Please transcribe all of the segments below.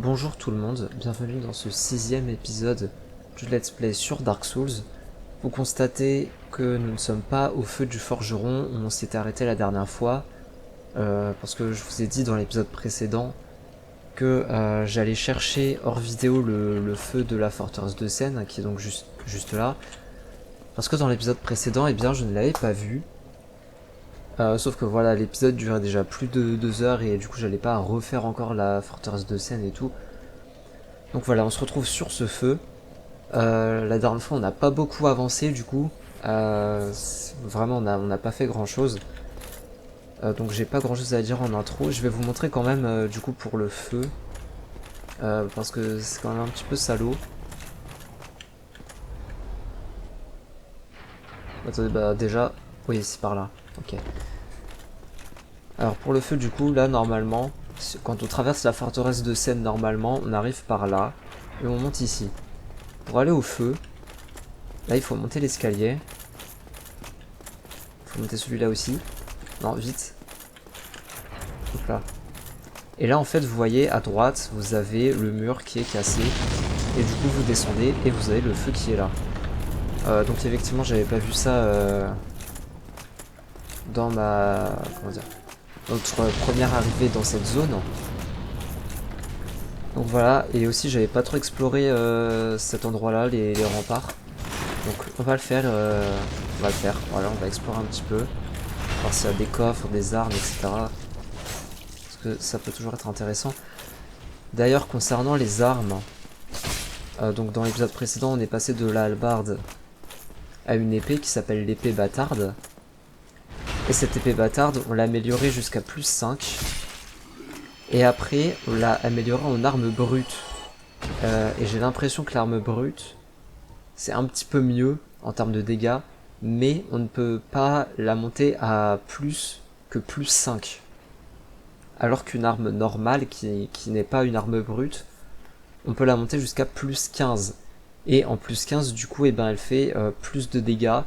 Bonjour tout le monde, bienvenue dans ce 6e épisode du Let's Play sur Dark Souls. Vous constatez que nous ne sommes pas au feu du forgeron où on s'était arrêté la dernière fois, parce que je vous ai dit dans l'épisode précédent que j'allais chercher hors vidéo le feu de la forteresse de Seine, qui est donc juste là, parce que dans l'épisode précédent, eh bien, je ne l'avais pas vu. Sauf que voilà, l'épisode durait déjà plus de 2 heures et du coup j'allais pas refaire encore la forteresse de Seine et tout. Donc voilà, on se retrouve sur ce feu. La dernière fois on n'a pas beaucoup avancé du coup. Vraiment on n'a pas fait grand chose. Donc j'ai pas grand chose à dire en intro. Je vais vous montrer quand même du coup pour le feu. Parce que c'est quand même un petit peu salaud. Attendez, bah déjà... Oui, c'est par là. Ok. Alors pour le feu du coup, là normalement, quand on traverse la forteresse de Seine normalement, on arrive par là. Et on monte ici. Pour aller au feu, là il faut monter l'escalier. Il faut monter celui-là aussi. Non, vite. Hop là. Et là en fait vous voyez à droite, vous avez le mur qui est cassé. Et du coup vous descendez et vous avez le feu qui est là. Donc effectivement j'avais pas vu ça dans ma... comment dire, notre première arrivée dans cette zone. Donc voilà, et aussi j'avais pas trop exploré cet endroit là, les remparts. Donc on va le faire, voilà, on va explorer un petit peu. Voir s'il y a des coffres, des armes, etc. Parce que ça peut toujours être intéressant. D'ailleurs concernant les armes, donc dans l'épisode précédent on est passé de la hallebarde à une épée qui s'appelle l'épée bâtarde. Et cette épée bâtarde on l'a améliorée jusqu'à plus 5. Et après on l'a améliorée en arme brute. Et j'ai l'impression que l'arme brute c'est un petit peu mieux en termes de dégâts. Mais on ne peut pas la monter à plus que plus 5. Alors qu'une arme normale qui n'est pas une arme brute, on peut la monter jusqu'à plus 15. Et en plus 15, du coup, eh ben, elle fait plus de dégâts.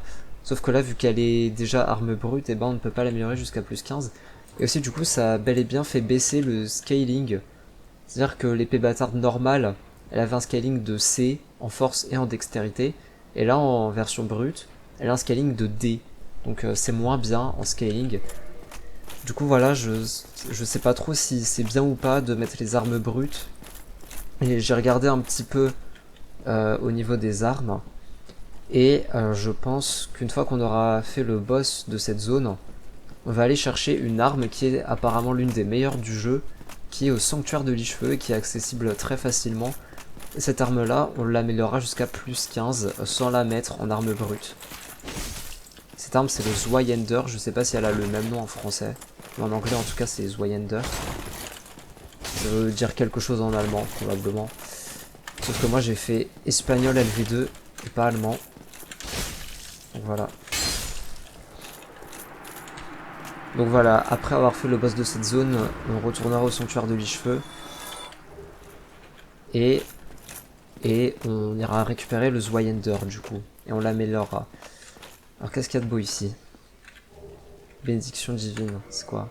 Sauf que là, vu qu'elle est déjà arme brute, eh ben, on ne peut pas l'améliorer jusqu'à plus 15. Et aussi, du coup, ça a bel et bien fait baisser le scaling. C'est-à-dire que l'épée bâtarde normale, elle avait un scaling de C en force et en dextérité. Et là, en version brute, elle a un scaling de D. Donc c'est moins bien en scaling. Du coup, voilà, je sais pas trop si c'est bien ou pas de mettre les armes brutes. Et j'ai regardé un petit peu au niveau des armes. Et je pense qu'une fois qu'on aura fait le boss de cette zone, on va aller chercher une arme qui est apparemment l'une des meilleures du jeu, qui est au sanctuaire de Licheveux et qui est accessible très facilement. Et cette arme là, on l'améliorera jusqu'à plus 15 sans la mettre en arme brute. Cette arme c'est le Zweihander, je sais pas si elle a le même nom en français, mais en anglais en tout cas c'est Zweihander. Ça veut dire quelque chose en allemand probablement. Sauf que moi j'ai fait espagnol LV2 et pas allemand. Donc voilà. Donc voilà, après avoir fait le boss de cette zone, on retournera au sanctuaire de Licheveux. Et on ira récupérer le Zweihander du coup. Et on l'améliorera. Alors qu'est-ce qu'il y a de beau ici? Bénédiction divine, c'est quoi?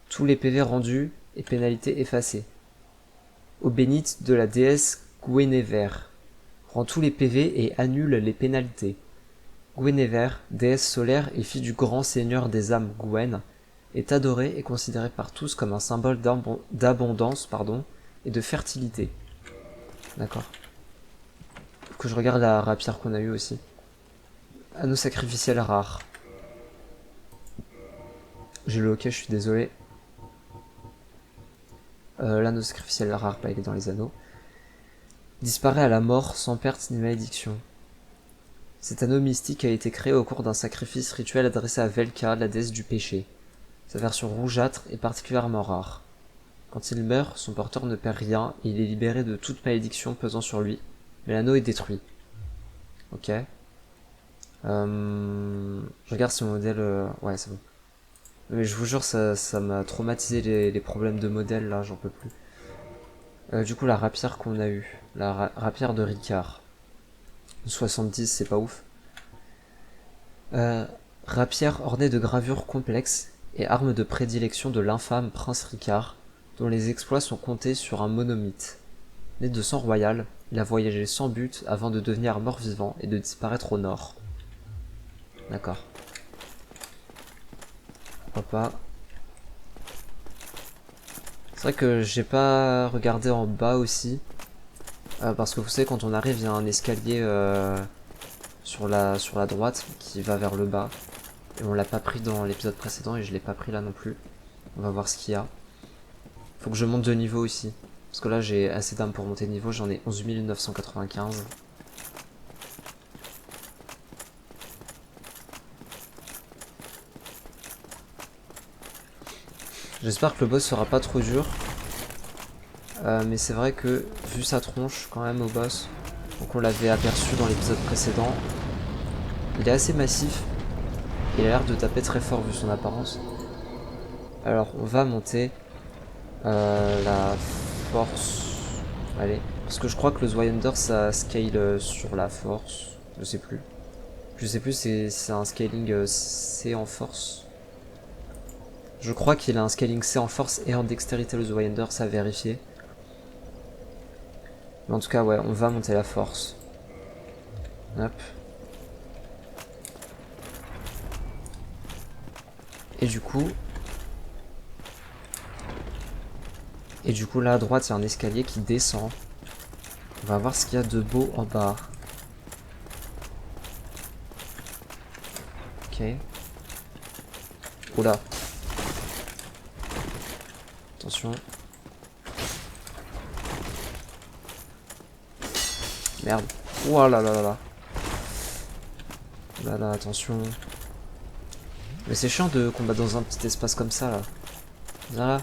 Tous les PV rendus et pénalités effacées. Eau bénite de la déesse Guinevere. Rend tous les PV et annule les pénalités. Guinevere, déesse solaire et fille du grand seigneur des âmes Gwen, est adorée et considérée par tous comme un symbole d'abondance et de fertilité. D'accord. Faut que je regarde la rapière qu'on a eue aussi. Anneau sacrificiel rare. J'ai le hockey, je suis désolé. L'anneau sacrificiel rare, bah il est dans les anneaux. Disparaît à la mort sans perte ni malédiction. Cet anneau mystique a été créé au cours d'un sacrifice rituel adressé à Velka, la déesse du péché. Sa version rougeâtre est particulièrement rare. Quand il meurt, son porteur ne perd rien et il est libéré de toute malédiction pesant sur lui, mais l'anneau est détruit. Ok. Je regarde si mon modèle... Ouais, c'est bon. Mais je vous jure, ça m'a traumatisé les problèmes de modèle, là, j'en peux plus. Du coup, la rapière qu'on a eue. La rapière de Ricard. 70, c'est pas ouf. Rapière ornée de gravures complexes et arme de prédilection de l'infâme prince Ricard, dont les exploits sont comptés sur un monomythe. Né de sang royal, il a voyagé sans but avant de devenir mort-vivant et de disparaître au nord. D'accord. Pourquoi pas. C'est vrai que j'ai pas regardé en bas aussi. Parce que vous savez, quand on arrive, il y a un escalier sur la droite qui va vers le bas. Et on l'a pas pris dans l'épisode précédent et je l'ai pas pris là non plus. On va voir ce qu'il y a. Faut que je monte de niveau aussi. Parce que là j'ai assez d'âme pour monter de niveau, j'en ai 11 995. J'espère que le boss sera pas trop dur. Mais c'est vrai que vu sa tronche quand même au boss, donc on l'avait aperçu dans l'épisode précédent, il est assez massif. Il a l'air de taper très fort vu son apparence. Alors on va monter la force. Allez, parce que je crois que le Zweihander ça scale sur la force. Je sais plus. Je sais plus si c'est un scaling C en force. Je crois qu'il a un scaling C en force et en dextérité le Zweihander, ça a vérifié. Mais en tout cas ouais, on va monter la force. Hop. Et du coup là à droite il y a un escalier qui descend. On va voir ce qu'il y a de beau en bas. Ok. Oula. Attention. Merde. Ouah là là là là. Là là, attention. Mais c'est chiant de combattre dans un petit espace comme ça là. Viens là.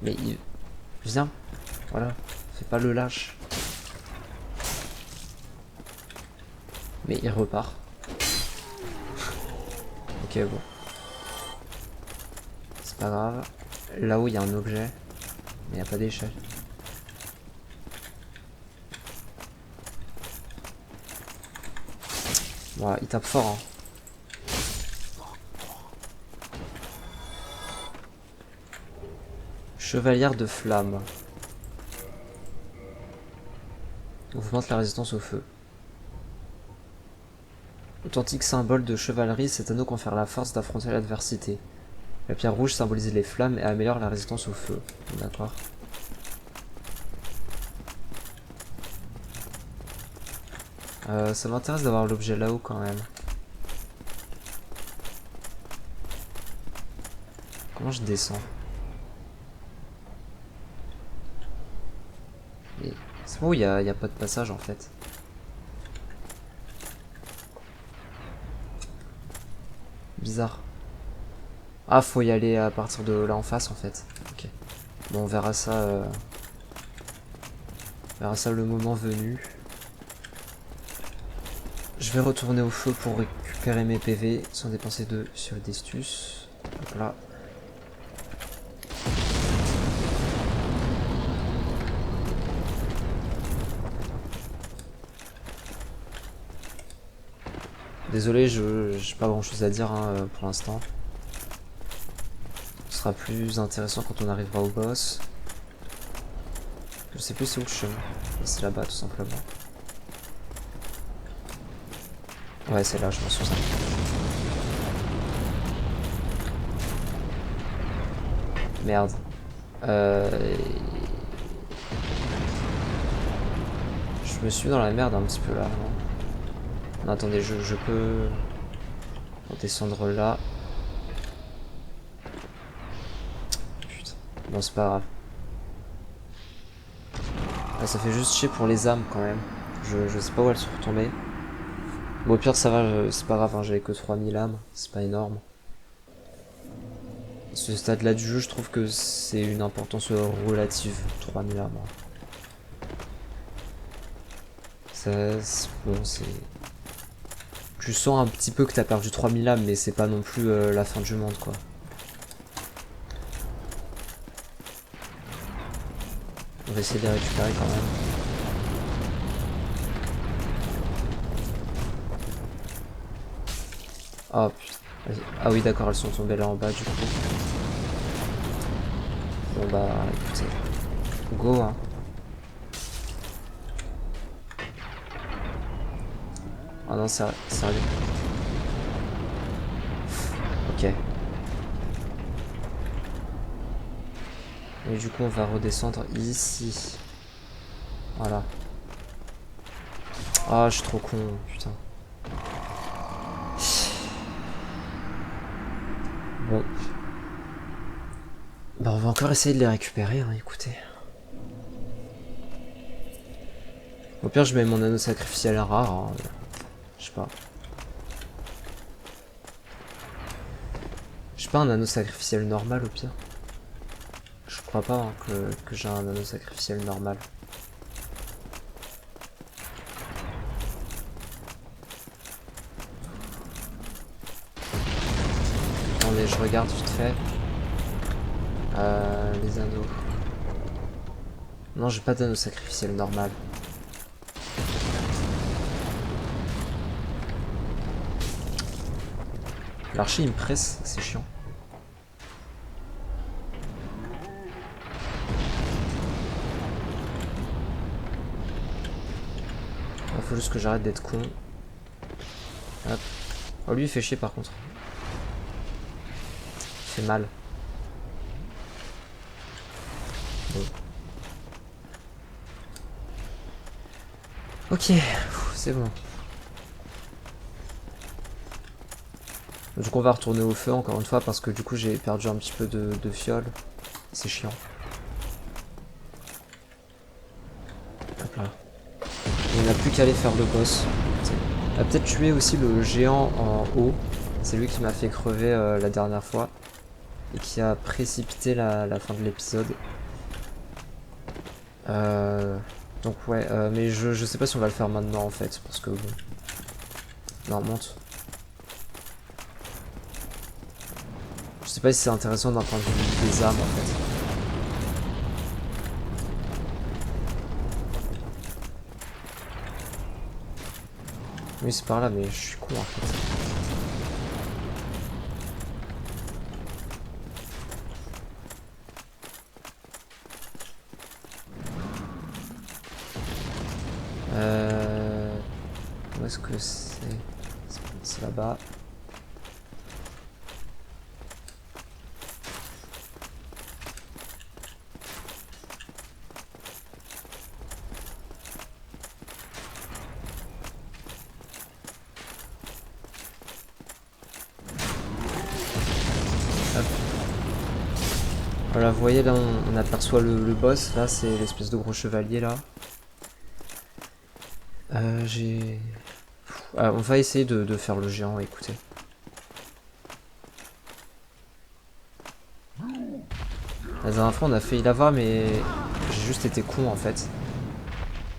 Mais il... Viens. Voilà. Fais pas le lâche. Mais il repart. Ok, bon. C'est pas grave. Là-haut, il y a un objet. Mais il n'y a pas d'échelle. Voilà, il tape fort, hein. Chevalière de flamme. Augmente la résistance au feu. Authentique symbole de chevalerie, cet anneau confère la force d'affronter l'adversité. La pierre rouge symbolise les flammes et améliore la résistance au feu. D'accord. Ça m'intéresse d'avoir l'objet là-haut quand même. Comment je descends? C'est bon, il y a pas de passage en fait. Bizarre. Ah, faut y aller à partir de là en face en fait. Ok. Bon, on verra ça. On verra ça le moment venu. Je vais retourner au feu pour récupérer mes PV sans dépenser de sur le Destus. Voilà. Désolé, j'ai pas grand chose à dire hein, pour l'instant. Ce sera plus intéressant quand on arrivera au boss. Je sais plus c'est où le chemin. C'est là-bas tout simplement. Ouais, c'est là, je m'en souviens. Merde. Je me suis dans la merde un petit peu là. Non, attendez, je peux descendre là. Putain. Bon, c'est pas grave. Ah, ça fait juste chier pour les âmes quand même. Je sais pas où elles sont retombées. Bon, au pire, ça va, c'est pas grave, hein, j'avais que 3000 âmes. C'est pas énorme. Ce stade-là du jeu, je trouve que c'est une importance relative. 3000 âmes. Ça, bon, c'est... Tu sens un petit peu que t'as perdu 3000 âmes, mais c'est pas non plus la fin du monde, quoi. On va essayer de les récupérer quand même. Oh putain. Ah oui, d'accord, elles sont tombées là en bas du coup. Bon bah écoutez. Go hein. Ah non, sérieux. Ok. Et du coup, on va redescendre ici. Voilà. Ah, je suis trop con, putain. Bon. Bah, on va encore essayer de les récupérer, hein, écoutez. Au pire, je mets mon anneau sacrificiel rare. Hein. Je sais pas. J'ai pas un anneau sacrificiel normal au pire. Je crois pas hein, que j'ai un anneau sacrificiel normal. Attendez, je regarde vite fait. Les anneaux. Non, j'ai pas d'anneau sacrificiel normal. L'archer il me presse, c'est chiant. Il faut juste que j'arrête d'être con. Hop. Oh, lui il fait chier par contre. Il fait mal. Bon. Ok, c'est bon. Du coup on va retourner au feu encore une fois parce que du coup j'ai perdu un petit peu de fiole. C'est chiant. Hop là. Il n'a plus qu'à aller faire le boss. On va peut-être tuer aussi le géant en haut. C'est lui qui m'a fait crever la dernière fois. Et qui a précipité la fin de l'épisode. Donc ouais, mais je sais pas si on va le faire maintenant en fait. Parce que bon. Non, monte. Je sais pas si c'est intéressant d'un point de vue des armes en fait. Oui, c'est par là, mais je suis con en fait. Où est-ce que c'est? C'est là-bas. Voilà, vous voyez là on aperçoit le boss, là c'est l'espèce de gros chevalier là. On va essayer de faire le géant, écoutez. La dernière fois on a failli l'avoir mais j'ai juste été con en fait.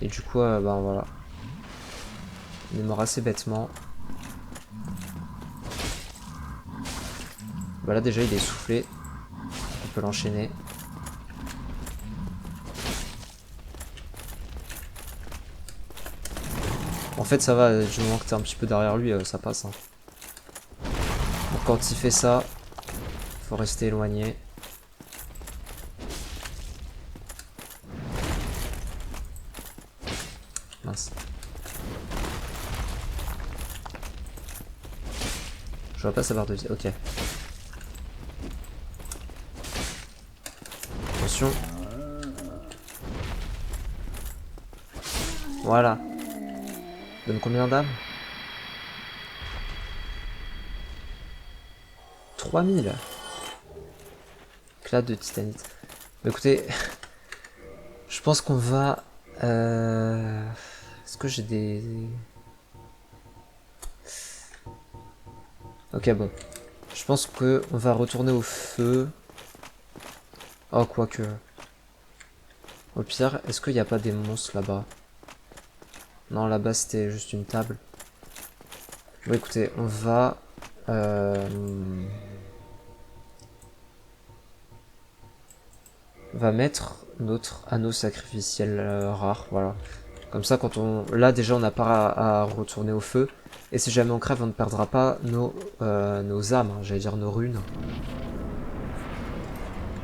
Et du coup ben voilà. Il est mort assez bêtement. Voilà déjà il est essoufflé. On peut l'enchaîner. En fait ça va, du moment que t'es un petit peu derrière lui, ça passe. Hein. Donc quand il fait ça, faut rester éloigné. Mince. Je vois pas sa barre de vie. Ok. Attention. Voilà. Donne combien d'âmes? 3000. Éclat de titanite. Bah, écoutez, je pense qu'on va... Est-ce que j'ai des... Ok, bon. Je pense que on va retourner au feu. Oh, quoique. Au pire, est-ce qu'il n'y a pas des monstres là-bas? Non, là-bas c'était juste une table. Bon, écoutez, on va... On va mettre notre anneau sacrificiel rare, voilà. Comme ça, quand on... Là, déjà, on n'a pas à retourner au feu. Et si jamais on crève, on ne perdra pas nos âmes, hein, j'allais dire nos runes.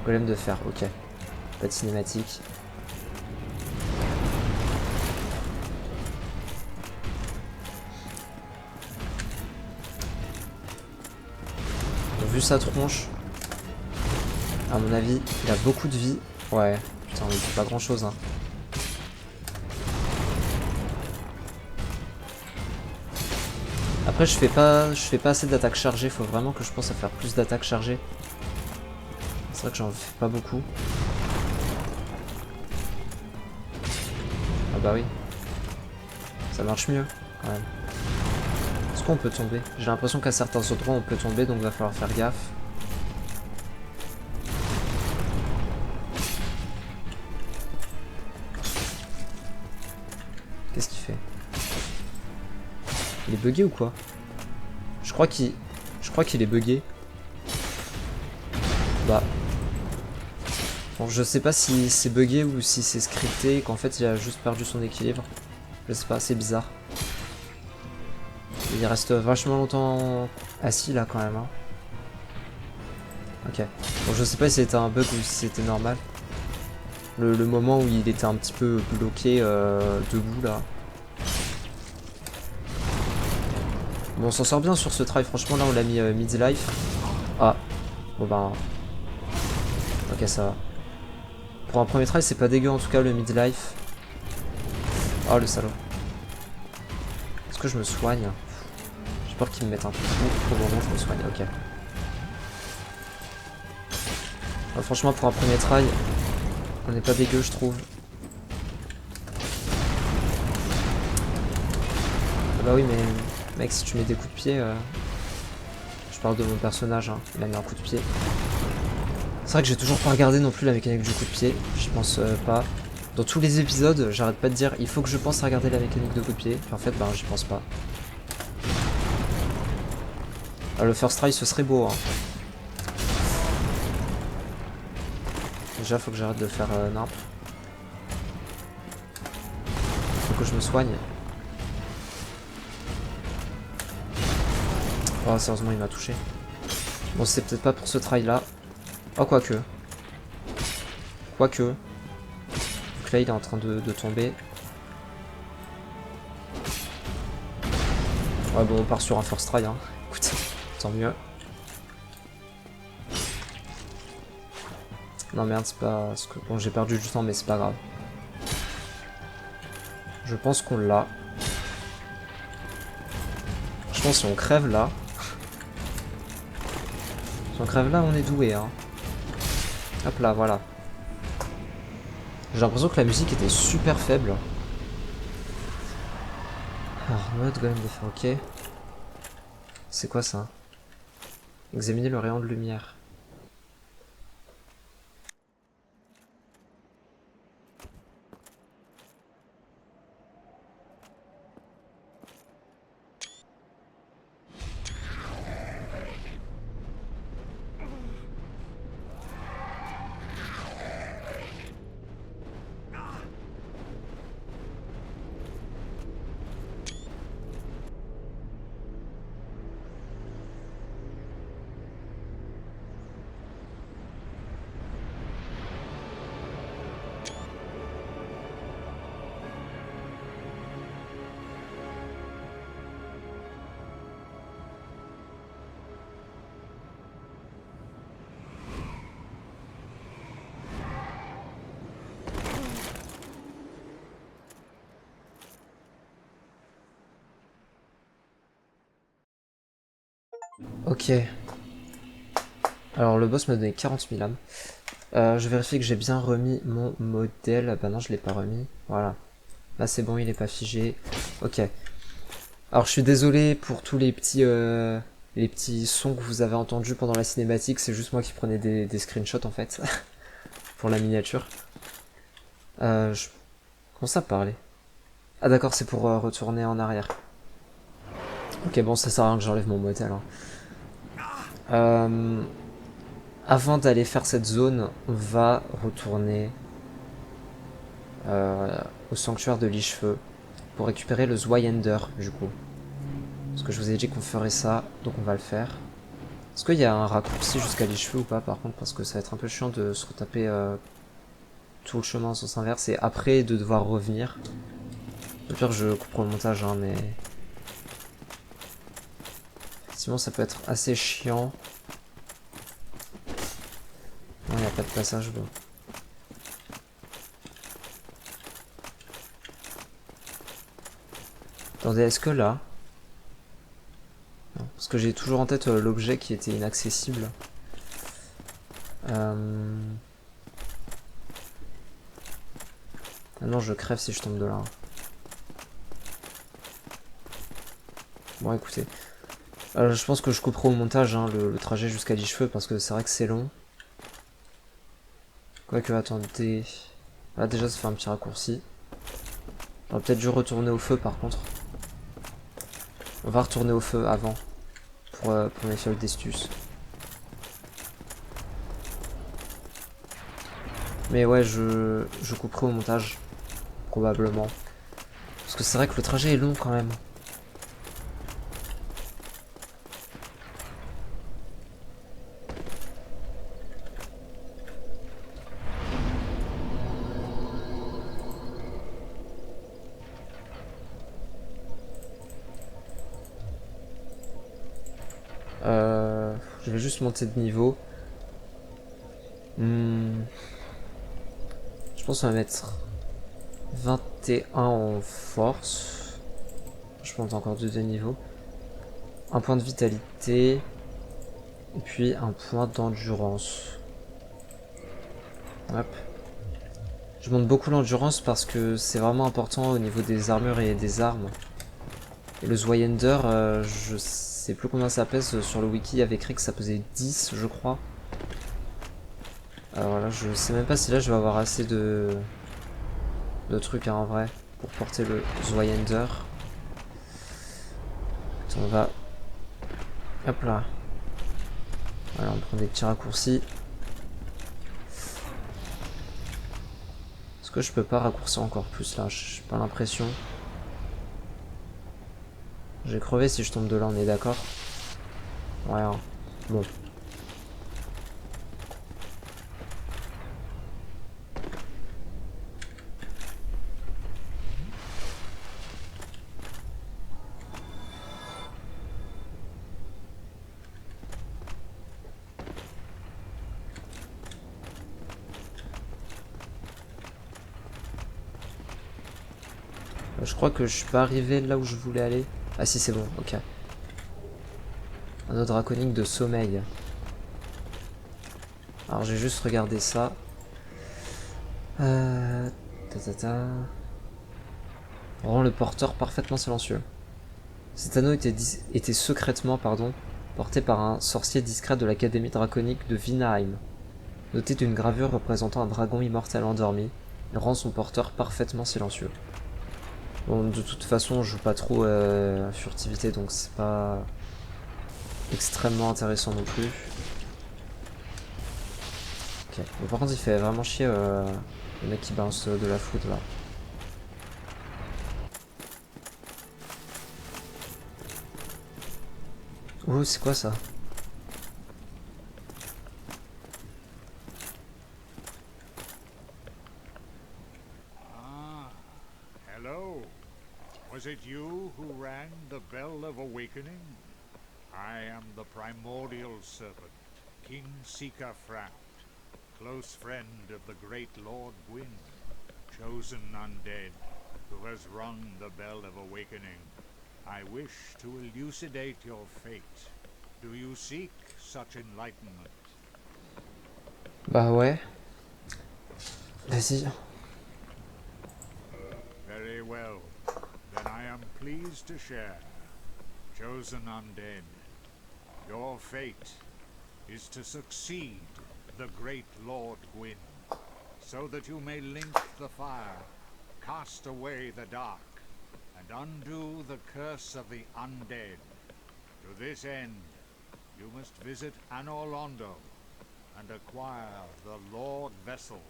Golem de fer, ok. Pas de cinématique. Bon, vu sa tronche, à mon avis, il a beaucoup de vie. Ouais, putain, il fait pas grand chose, hein. Après, je fais pas assez d'attaques chargées. Faut vraiment que je pense à faire plus d'attaques chargées. C'est vrai que j'en fais pas beaucoup. Ah bah oui. Ça marche mieux, quand même. Est-ce qu'on peut tomber? J'ai l'impression qu'à certains endroits on peut tomber, donc va falloir faire gaffe. Qu'est-ce qu'il fait? Il est bugué ou quoi? Je crois qu'il est bugué. Bah. Bon, je sais pas si c'est bugué ou si c'est scripté, qu'en fait il a juste perdu son équilibre. Je sais pas, c'est bizarre. Il reste vachement longtemps assis là quand même. Hein. Ok. Bon, je sais pas si c'était un bug ou si c'était normal. Le moment où il était un petit peu bloqué debout là. Bon, on s'en sort bien sur ce try, franchement là on l'a mis mid-life. Ah, bon bah... Ok, ça va. Pour un premier try c'est pas dégueu en tout cas le mid-life. Oh le salaud. Est-ce que je me soigne? J'ai peur qu'il me mette un coup. Au moment je me soigne, ok. Alors, franchement pour un premier try, on n'est pas dégueu je trouve. Ah bah oui mais... Mec, si tu mets des coups de pied, je parle de mon personnage, hein. Il a mis un coup de pied. C'est vrai que j'ai toujours pas regardé non plus la mécanique du coup de pied, j'y pense pas. Dans tous les épisodes, j'arrête pas de dire il faut que je pense à regarder la mécanique de coup de pied, puis en fait, bah j'y pense pas. Ah, le first try, ce serait beau, hein. Déjà, faut que j'arrête de faire nimp. Faut que je me soigne. Oh, sérieusement, il m'a touché. Bon, c'est peut-être pas pour ce try là. Oh, quoique. Quoique. Donc là, il est en train de tomber. Ouais, bon, on part sur un first try, hein. Écoute, tant mieux. Non, merde, c'est pas... Bon, j'ai perdu du temps, mais c'est pas grave. Je pense qu'on l'a. Je pense que si on crève là... Si on crève là, on est doué, hein. Hop là, voilà. J'ai l'impression que la musique était super faible. Alors, mode golem de fer, ok. C'est quoi ça? Examiner le rayon de lumière. Ok. Alors le boss m'a donné 40 000 âmes. Je vérifie que j'ai bien remis mon modèle. Ah bah non, je l'ai pas remis. Voilà. Là c'est bon, il est pas figé. Ok. Alors je suis désolé pour tous les petits sons que vous avez entendus pendant la cinématique. C'est juste moi qui prenais des screenshots en fait. Pour la miniature. Je commence à parler. Ah d'accord, c'est pour retourner en arrière. Ok, bon, ça sert à rien que j'enlève mon modèle. Hein. Avant d'aller faire cette zone, on va retourner au sanctuaire de Lichefeu pour récupérer le Zweihander, du coup. Parce que je vous ai dit qu'on ferait ça, donc on va le faire. Est-ce qu'il y a un raccourci jusqu'à les cheveux ou pas par contre? Parce que ça va être un peu chiant de se retaper tout le chemin en sens inverse et après de devoir revenir. Au pire je couperai le montage hein, mais... Effectivement ça peut être assez chiant. Non, il n'y a pas de passage bon. Attendez, est-ce que là... Non, parce que j'ai toujours en tête l'objet qui était inaccessible. Ah non, je crève si je tombe de là. Bon, écoutez. Je pense que je couperai au montage hein, le trajet jusqu'à Licheveux parce que c'est vrai que c'est long. Quoique, attendez. Là, déjà, ça fait un petit raccourci. J'aurais peut-être dû retourner au feu par contre. On va retourner au feu avant pour mes fioles d'estus. Mais ouais, je couperai au montage. Probablement. Parce que c'est vrai que le trajet est long quand même. Je vais juste monter de niveau. Je pense qu'on va mettre 21 en force. Je monte encore de 2 niveaux. Un point de vitalité. Et puis un point d'endurance. Hop. Je monte beaucoup l'endurance parce que c'est vraiment important au niveau des armures et des armes. Et le Zweihander, je sais plus combien ça pèse. Sur le wiki, il y avait écrit que ça pesait 10, je crois. Alors là, je sais même pas si là je vais avoir assez de trucs hein, en vrai pour porter le Zweihander. On va... Hop là. Voilà, on prend des petits raccourcis. Est-ce que je peux pas raccourcir encore plus là? J'ai pas l'impression. J'ai crevé si je tombe de là, on est d'accord? Ouais, hein. Bon. Je crois que je suis pas arrivé là où je voulais aller. Ah si, c'est bon, ok. Un autre draconique de sommeil. Alors j'ai juste regardé ça. Ta ta ta. Rend le porteur parfaitement silencieux. Cet anneau était secrètement porté par un sorcier discret de l'académie draconique de Vinaheim. Doté d'une gravure représentant un dragon immortel endormi, il rend son porteur parfaitement silencieux. Bon, de toute façon, je joue pas trop à furtivité, donc c'est pas extrêmement intéressant non plus. Ok. Mais par contre, il fait vraiment chier le mec qui balance de la foudre là. Ouh, c'est quoi ça? Ah, hello. Was it you who rang the bell of awakening? I am the primordial serpent, King Sika Framt, close friend of the great Lord Gwyn, chosen undead, who has rung the bell of awakening. I wish to elucidate your fate. Do you seek such enlightenment? Bah ouais. Vas-y. Very well. Then I am pleased to share. Chosen undead, your fate is to succeed the great Lord Gwyn, so that you may link the fire, cast away the dark, and undo the curse of the undead. To this end, you must visit Anor Londo and acquire the Lord Vessel.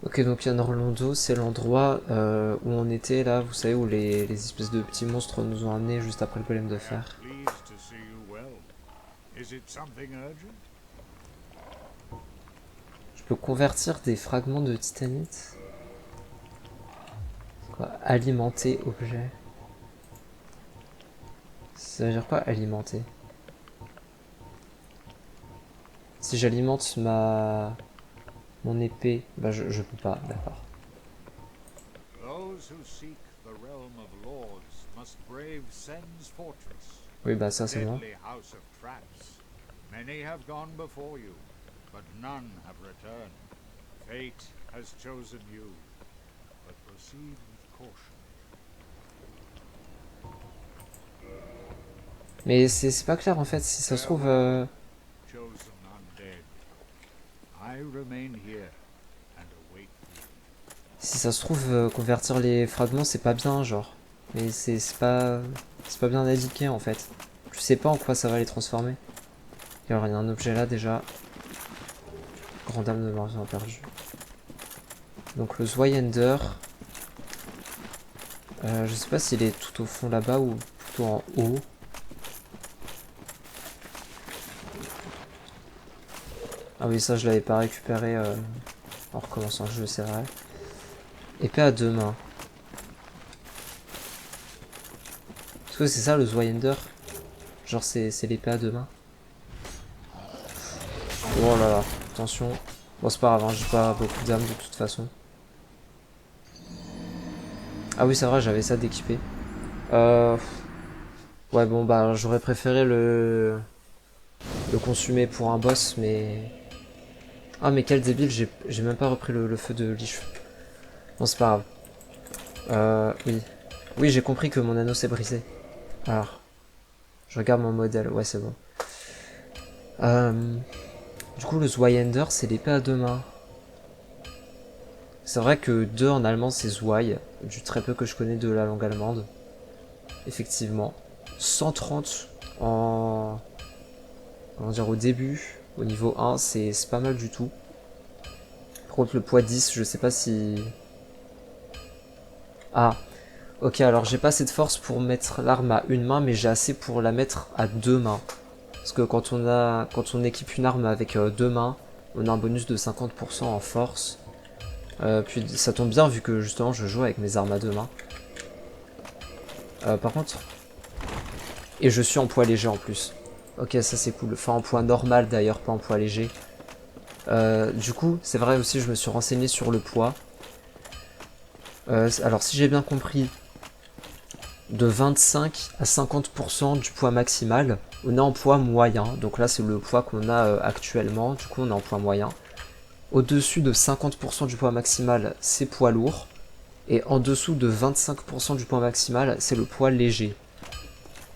Ok, donc Yann Orlando, c'est l'endroit où on était là, vous savez, où les espèces de petits monstres nous ont amenés juste après le golem de I am fer. pleased to see you well. Is it something urgent? Je peux convertir des fragments de titanite. Quoi? Alimenter objet. Ça veut dire quoi, alimenter? Si j'alimente mon épée, bah je peux pas, d'accord. Those who seek the realm of lords must brave Sen's fortress, Oui, bah the ça c'est bon. deadly house of traps. Many have gone before you, but none have returned. Fate has chosen you, but proceed with caution. Mais c'est pas clair en fait, si ça se trouve... Chosen undead. I remain here and await you. Si ça se trouve, convertir les fragments c'est pas bien, genre. Mais c'est pas bien indiqué en fait. Je sais pas en quoi ça va les transformer. Alors il y a un objet là déjà. Grand dame de l'argent perdu. Donc le Zweihander. Je sais pas s'il est tout au fond là-bas ou plutôt en haut. Ah oui, ça je l'avais pas récupéré en recommençant le jeu, c'est vrai. Épée à deux mains. Est-ce que c'est ça le Zweihander? Genre c'est l'épée à deux mains? Oh là là, attention. Bon c'est pas grave, hein, j'ai pas beaucoup d'âme de toute façon. Ah oui c'est vrai, j'avais ça d'équipé. Ouais bon bah j'aurais préféré le consumer pour un boss mais... Ah mais quel débile, j'ai même pas repris le feu de Lich. Bon c'est pas grave. Oui. Oui j'ai compris que mon anneau s'est brisé. Alors, je regarde mon modèle, ouais c'est bon. Du coup le Zweihander c'est l'épée à deux mains. C'est vrai que 2 en allemand c'est Zwei, du très peu que je connais de la langue allemande. Effectivement. 130 en... Comment dire, au début, au niveau 1, c'est pas mal du tout. Par contre le poids 10, je sais pas si... Ah, ok, alors j'ai pas assez de force pour mettre l'arme à une main, mais j'ai assez pour la mettre à deux mains. Parce que quand on équipe une arme avec deux mains, on a un bonus de 50% en force. Puis ça tombe bien vu que justement je joue avec mes armes à deux mains. Par contre... Et je suis en poids léger en plus. Ok, ça c'est cool. Enfin en poids normal d'ailleurs, pas en poids léger. Du coup, c'est vrai aussi, je me suis renseigné sur le poids. Alors si j'ai bien compris, de 25 à 50% du poids maximal, on est en poids moyen. Donc là c'est le poids qu'on a actuellement, du coup on est en poids moyen. Au-dessus de 50% du poids maximal, c'est poids lourd. Et en dessous de 25% du poids maximal, c'est le poids léger.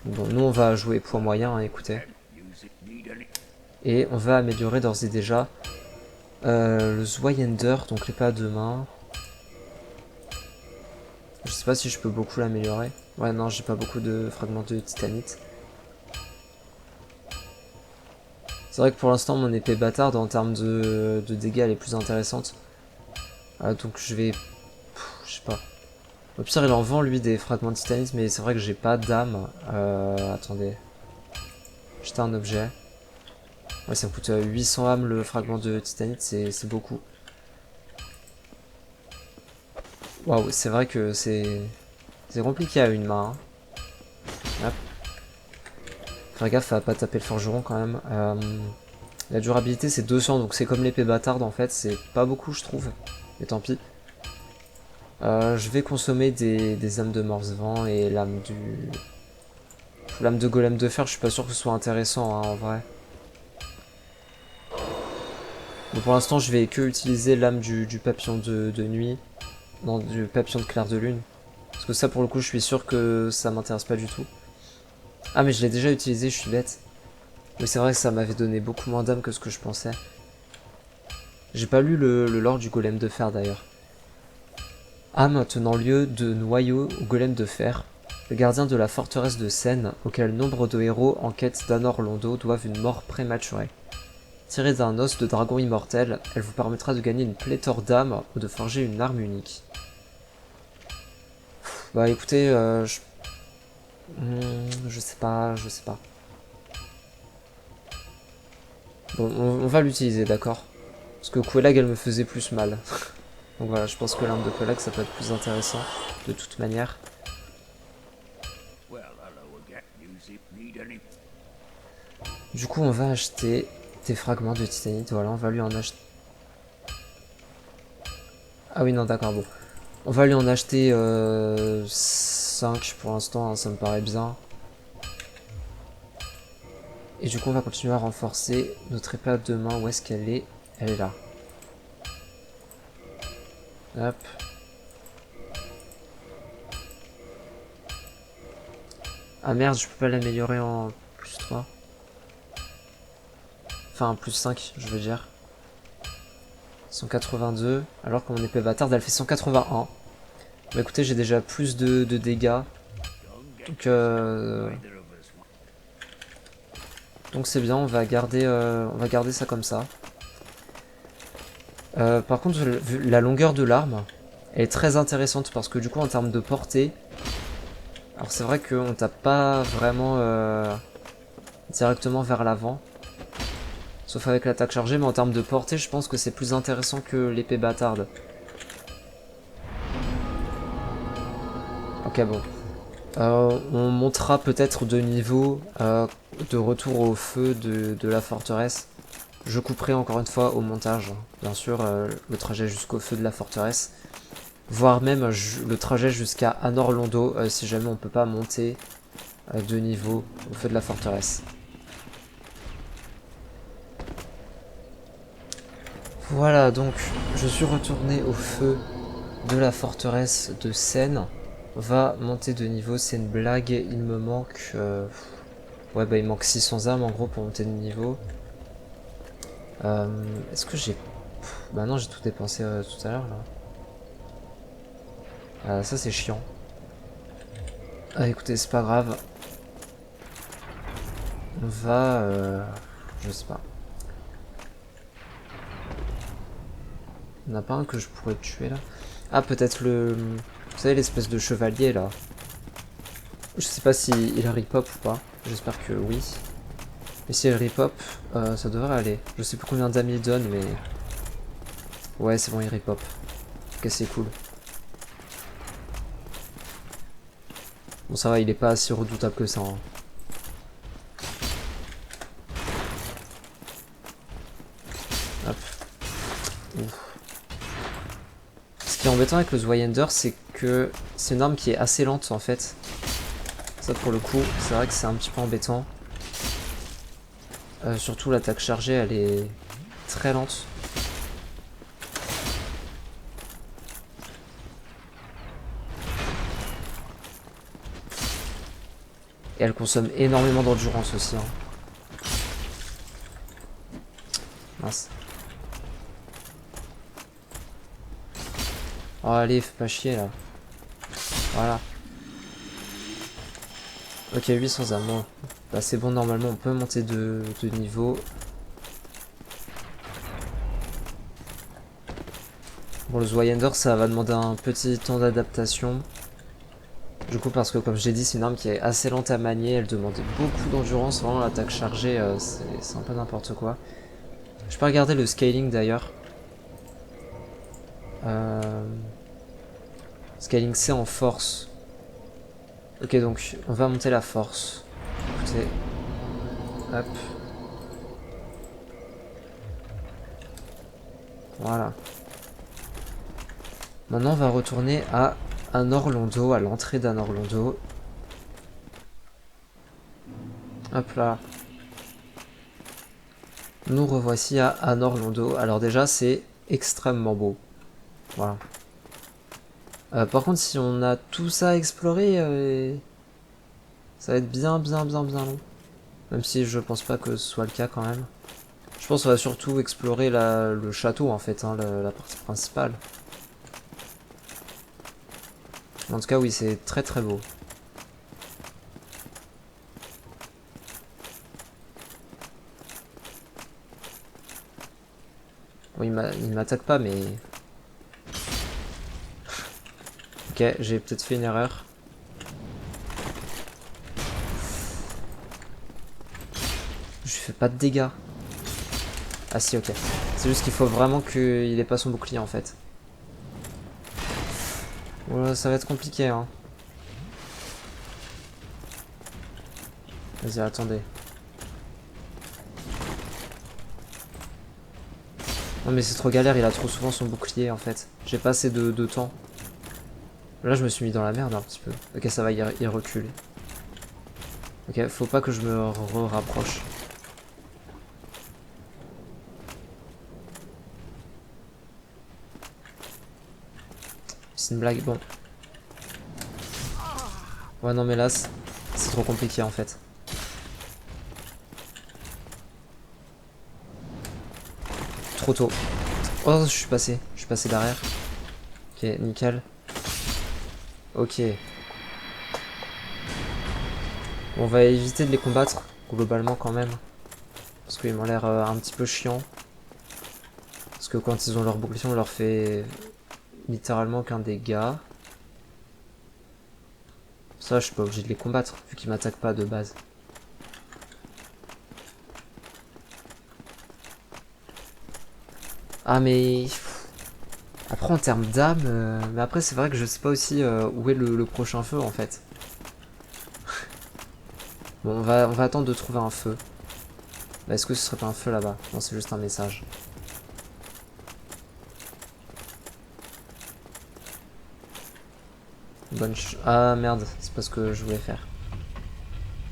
Bon, nous on va jouer poids moyen, hein, écoutez. Et on va améliorer d'ores et déjà le Zweihander, donc l'épée à deux mains. Je sais pas si je peux beaucoup l'améliorer. Ouais, non, j'ai pas beaucoup de fragments de titanite. C'est vrai que pour l'instant, mon épée bâtarde, en termes de dégâts, elle est plus intéressante. Donc je vais... je sais pas. Au pire, il en vend, lui, des fragments de titanite, mais c'est vrai que j'ai pas d'âme. Attendez. Jeter un objet. Ouais, ça me coûte 800 âmes le fragment de titanite, c'est beaucoup. Waouh, c'est vrai que c'est compliqué à une main. Hein. Hop. Faire gaffe à pas taper le forgeron quand même. La durabilité c'est 200, donc c'est comme l'épée bâtarde en fait, c'est pas beaucoup je trouve. Mais tant pis. Je vais consommer des âmes de morse-vent et l'âme du... L'âme de golem de fer, je suis pas sûr que ce soit intéressant hein, en vrai. Donc pour l'instant je vais que utiliser l'âme du papillon de nuit. Non, du papillon de clair de lune. Parce que ça pour le coup je suis sûr que ça m'intéresse pas du tout. Ah mais je l'ai déjà utilisé, je suis bête. Mais c'est vrai que ça m'avait donné beaucoup moins d'âme que ce que je pensais. J'ai pas lu le lore du golem de fer d'ailleurs. Âme tenant lieu de noyau au golem de fer, le gardien de la forteresse de Sen, auquel nombre de héros en quête d'Anor Londo doivent une mort prématurée. Tirée d'un os de dragon immortel, elle vous permettra de gagner une pléthore d'âmes ou de forger une arme unique. Bah écoutez, je sais pas, je sais pas. Bon, on va l'utiliser, d'accord? Parce que Quelaag, elle me faisait plus mal. Donc voilà, je pense que l'arme de Quelaag, ça peut être plus intéressant, de toute manière. Du coup, on va acheter des fragments de titanite, voilà, on va lui en acheter... Ah oui, non, d'accord, bon. On va lui en acheter 5 pour l'instant, hein, ça me paraît bien. Et du coup, on va continuer à renforcer notre épée à deux mains. Où est-ce qu'elle est? Elle est là. Hop. Ah merde, je peux pas l'améliorer en plus 3. Enfin, plus 5, je veux dire. 182. Alors que mon épée bâtarde, elle fait 181. Bah écoutez, j'ai déjà plus de dégâts. Donc c'est bien, on va garder ça comme ça. Par contre, la longueur de l'arme, elle est très intéressante parce que du coup, en termes de portée, alors c'est vrai qu'on tape pas vraiment directement vers l'avant, sauf avec l'attaque chargée, mais en termes de portée, je pense que c'est plus intéressant que l'épée bâtarde. Ok, bon. On montera peut-être de niveau de retour au feu de la forteresse. Je couperai encore une fois au montage, bien sûr, le trajet jusqu'au feu de la forteresse. Voire même le trajet jusqu'à Anor Londo, si jamais on peut pas monter de niveau au feu de la forteresse. Voilà, donc je suis retourné au feu de la forteresse de Seine. On va monter de niveau, c'est une blague, il me manque... Ouais, bah il manque 600 âmes en gros pour monter de niveau. Est-ce que j'ai... Bah non, j'ai tout dépensé tout à l'heure là. Ça c'est chiant. Ah écoutez, c'est pas grave. On va... je sais pas. Il n'y en a pas un que je pourrais tuer là? Ah, peut-être le... Vous savez, l'espèce de chevalier là. Je sais pas si il ripop ou pas. J'espère que oui. Et si elle ripop, ça devrait aller. Je sais plus combien d'âmes il donne, mais... Ouais, c'est bon, il ripop. Ok, c'est cool. Bon, ça va, il est pas si redoutable que ça. Hein. Hop. Ouf. Ce qui est embêtant avec le Zweihander, c'est que c'est une arme qui est assez lente en fait. Ça pour le coup, c'est vrai que c'est un petit peu embêtant. Surtout l'attaque chargée, elle est très lente. Et elle consomme énormément d'endurance aussi. Hein. Mince. Oh allez, fais pas chier là. Voilà. Ok, 800 âmes. Bon. Bah, c'est bon, normalement on peut monter de niveau. Bon, le Zweihander, ça va demander un petit temps d'adaptation. Du coup, parce que comme je l'ai dit, c'est une arme qui est assez lente à manier. Elle demande beaucoup d'endurance. Vraiment, l'attaque chargée, c'est un peu n'importe quoi. Je peux regarder le scaling d'ailleurs. Scaling C en force. Ok, donc on va monter la force. Écoutez. Hop. Voilà. Maintenant, on va retourner à Anor Londo, à l'entrée d'Anor Londo. Hop là. Nous revoici à Anor Londo. Alors déjà, c'est extrêmement beau. Voilà. Par contre, si on a tout ça à explorer, ça va être bien long. Même si je pense pas que ce soit le cas quand même. Je pense qu'on va surtout explorer le château en fait, hein, la partie principale. En tout cas, oui, c'est très très beau. Bon, il m'attaque pas, mais... Ok, j'ai peut-être fait une erreur. Je fais pas de dégâts. Ah si, ok. C'est juste qu'il faut vraiment qu'il ait pas son bouclier, en fait. Voilà, ça va être compliqué, hein. Vas-y, attendez. Non mais c'est trop galère, il a trop souvent son bouclier en fait. J'ai pas assez de temps. Là je me suis mis dans la merde un petit peu. Ok, ça va, il recule. Ok, faut pas que je me rapproche. C'est une blague, bon. Ouais non mais là c'est trop compliqué en fait. Trop tôt. Oh, je suis passé derrière. Ok, nickel. Ok. On va éviter de les combattre, globalement quand même. Parce qu'ils m'ont l'air un petit peu chiants. Parce que quand ils ont leur bouclier, on leur fait littéralement qu'un dégât. Ça, je suis pas obligé de les combattre, vu qu'ils m'attaquent pas de base. Ah mais... Après en termes d'âme... Mais après c'est vrai que je sais pas aussi où est le prochain feu en fait. Bon, on va attendre de trouver un feu. Bah, est-ce que ce serait pas un feu là-bas? Non, c'est juste un message. Ah merde, c'est pas ce que je voulais faire.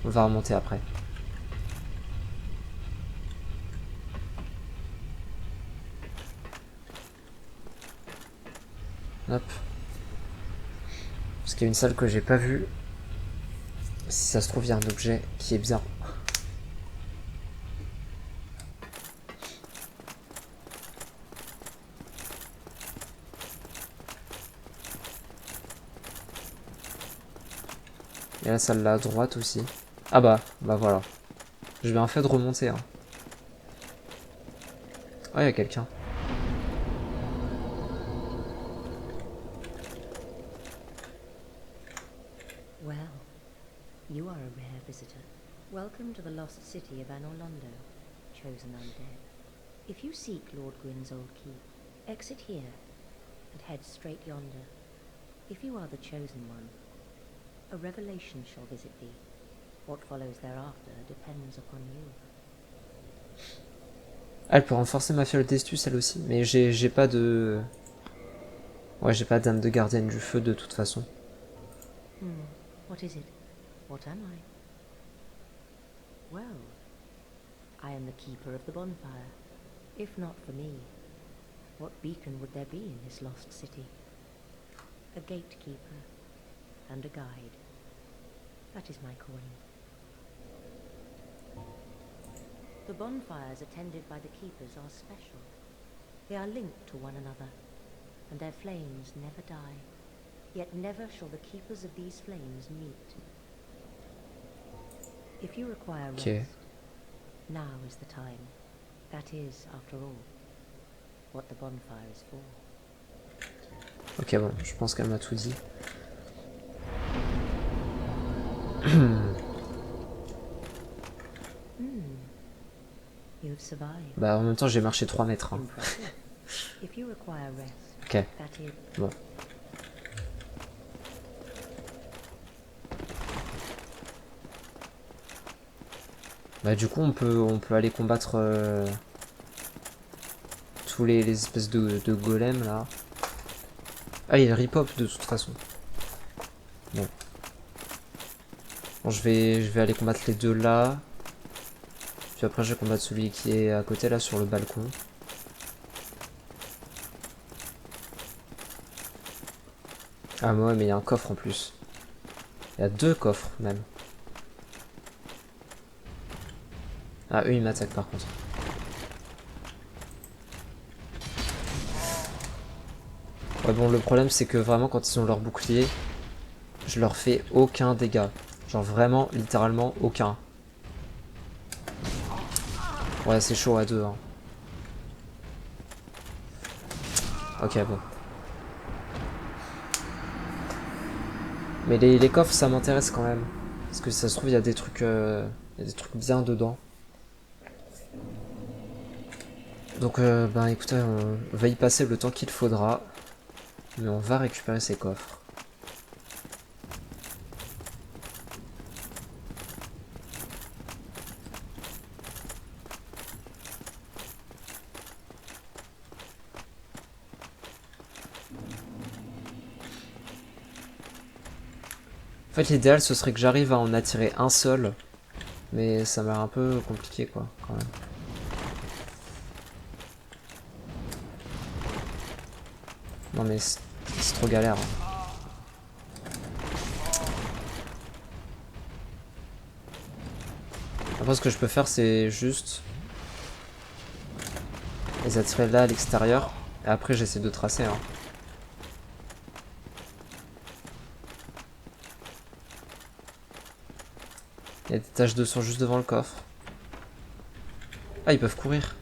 On va remonter après. Hop. Parce qu'il y a une salle que j'ai pas vue. Si ça se trouve, il y a un objet qui est bien. Il y a la salle là à droite aussi. Ah bah voilà. Je vais en fait remonter. Hein. Oh, il y a quelqu'un. Well, you are a rare visitor. Welcome to the lost city of Anor Londo, chosen undead. If you seek Lord Gwyn's old keep, exit here and head straight yonder. If you are the chosen one, a revelation shall visit thee. What follows thereafter depends upon you. Elle peut renforcer ma fiole d'estus, elle aussi. Mais j'ai pas de... Ouais, j'ai pas d'âme de gardienne du feu de toute façon. What is it? What am I? Well, I am the keeper of the bonfire. If not for me, what beacon would there be in this lost city? A gatekeeper and a guide. That is my calling. The bonfires attended by the keepers are special. They are linked to one another, and their flames never die. Yet never shall the keepers of these flames meet. If you require rest, now is the time. That is, after all, what the bonfire is for. Ok, bon, je pense qu'elle m'a tout dit. You've survived. Bah en même temps j'ai marché 3 mètres. Hein. If you require rest, ok. that is... Bon. Bah du coup on peut aller combattre tous les espèces de golems là. Ah il y a le rip-hop de toute façon. Bon. Bon je vais aller combattre les deux là. Puis après je vais combattre celui qui est à côté là sur le balcon. Ah ouais mais il y a un coffre en plus. Il y a 2 coffres même. Ah eux ils m'attaquent par contre. Ouais bon le problème c'est que vraiment quand ils ont leur bouclier, je leur fais aucun dégât. Genre vraiment littéralement aucun. Ouais c'est chaud à 2 hein. Ok, bon. Mais les coffres, ça m'intéresse quand même. Parce que si ça se trouve, il y a des trucs bien dedans. Donc, ben écoutez, on va y passer le temps qu'il faudra. Mais on va récupérer ces coffres. En fait, l'idéal, ce serait que j'arrive à en attirer un seul. Mais ça m'a l'air un peu compliqué, quoi, quand même. Non mais c'est trop galère. Après ce que je peux faire c'est juste les attirer là à l'extérieur. Et après j'essaie de tracer. Hein. Il y a des taches de sang juste devant le coffre. Ah ils peuvent courir.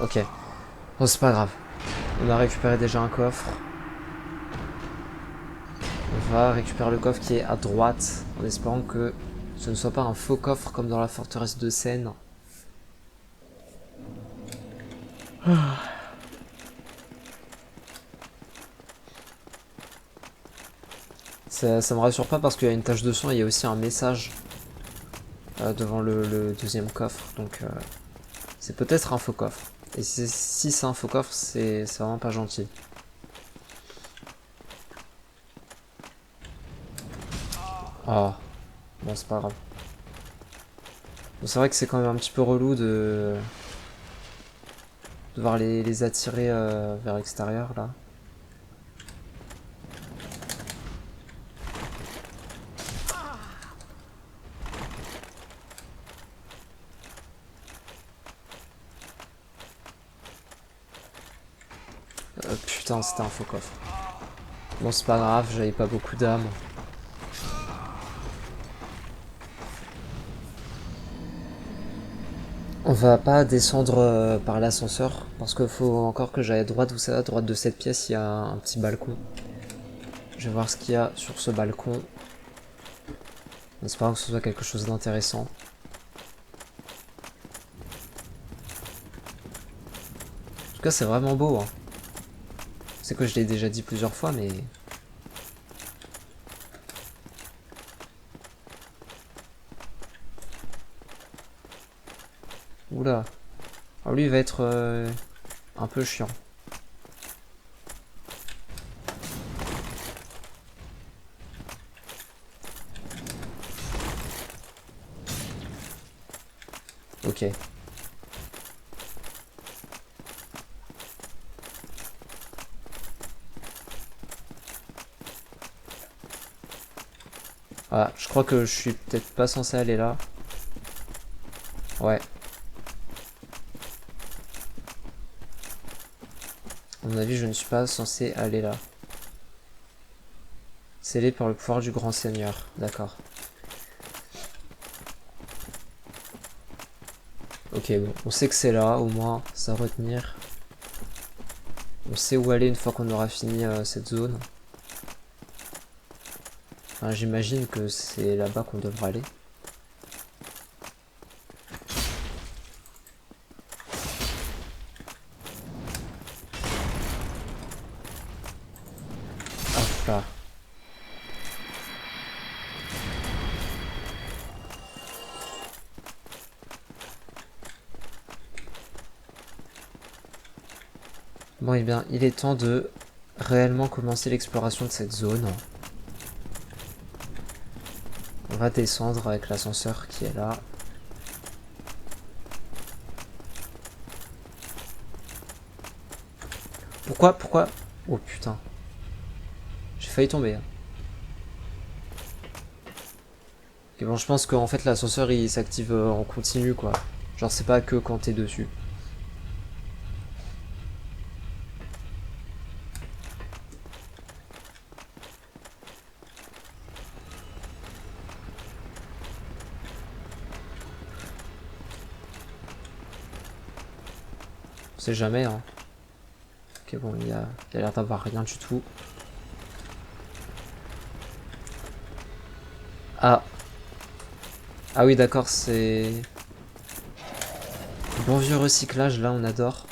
Ok. Bon c'est pas grave. On a récupéré déjà un coffre. On va récupérer le coffre qui est à droite. En espérant que ce ne soit pas un faux coffre comme dans la forteresse de Seine. Ça me rassure pas parce qu'il y a une tache de sang et il y a aussi un message devant le deuxième coffre. Donc c'est peut-être un faux coffre. Et si c'est un faux coffre, c'est vraiment pas gentil. Oh, bon c'est pas grave. Bon, c'est vrai que c'est quand même un petit peu relou de devoir les attirer vers l'extérieur là. Putain, c'était un faux coffre. Bon, c'est pas grave, j'avais pas beaucoup d'âme. On va pas descendre par l'ascenseur, parce qu'il faut encore que j'aille à droite, vous savez, à droite de cette pièce, il y a un petit balcon. Je vais voir ce qu'il y a sur ce balcon. En espérant que ce soit quelque chose d'intéressant. En tout cas, c'est vraiment beau. Hein. C'est que je l'ai déjà dit plusieurs fois, mais... Oula. Alors lui, il va être un peu chiant. Ok. Ah, je crois que je suis peut-être pas censé aller là. Ouais. À mon avis, je ne suis pas censé aller là. Scellé par le pouvoir du grand seigneur. D'accord. Ok, bon. On sait que c'est là, au moins, ça à retenir. On sait où aller une fois qu'on aura fini cette zone. Enfin, j'imagine que c'est là-bas qu'on devra aller. Hop là. Bon, et bien, il est temps de réellement commencer l'exploration de cette zone. On va descendre avec l'ascenseur qui est là. Pourquoi? Oh putain. J'ai failli tomber. Hein. Et bon, je pense qu'en fait l'ascenseur il s'active en continu quoi. Genre c'est pas que quand t'es dessus. sait jamais, hein. Ok, bon, il y a l'air d'avoir rien du tout. Ah. Ah oui, d'accord, c'est... Bon vieux recyclage, là, on adore.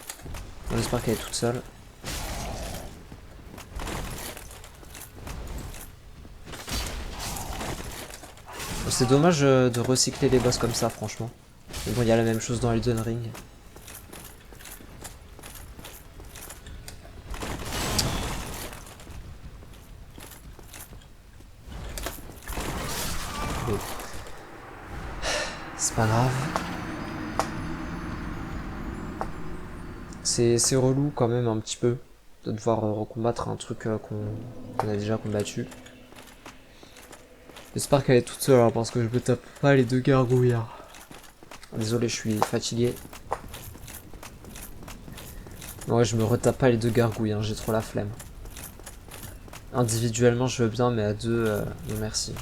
On espère qu'elle est toute seule. C'est dommage de recycler les boss comme ça, franchement. Mais bon, il y a la même chose dans Elden Ring. Bon. C'est pas grave. C'est relou quand même un petit peu de devoir recombattre un truc qu'on a déjà combattu. J'espère qu'elle est toute seule, hein, parce que je me tape pas les deux gargouilles. Désolé, je suis fatigué. Ouais, je me retape pas les deux gargouilles, hein, j'ai trop la flemme. Individuellement, je veux bien, mais à deux, non merci.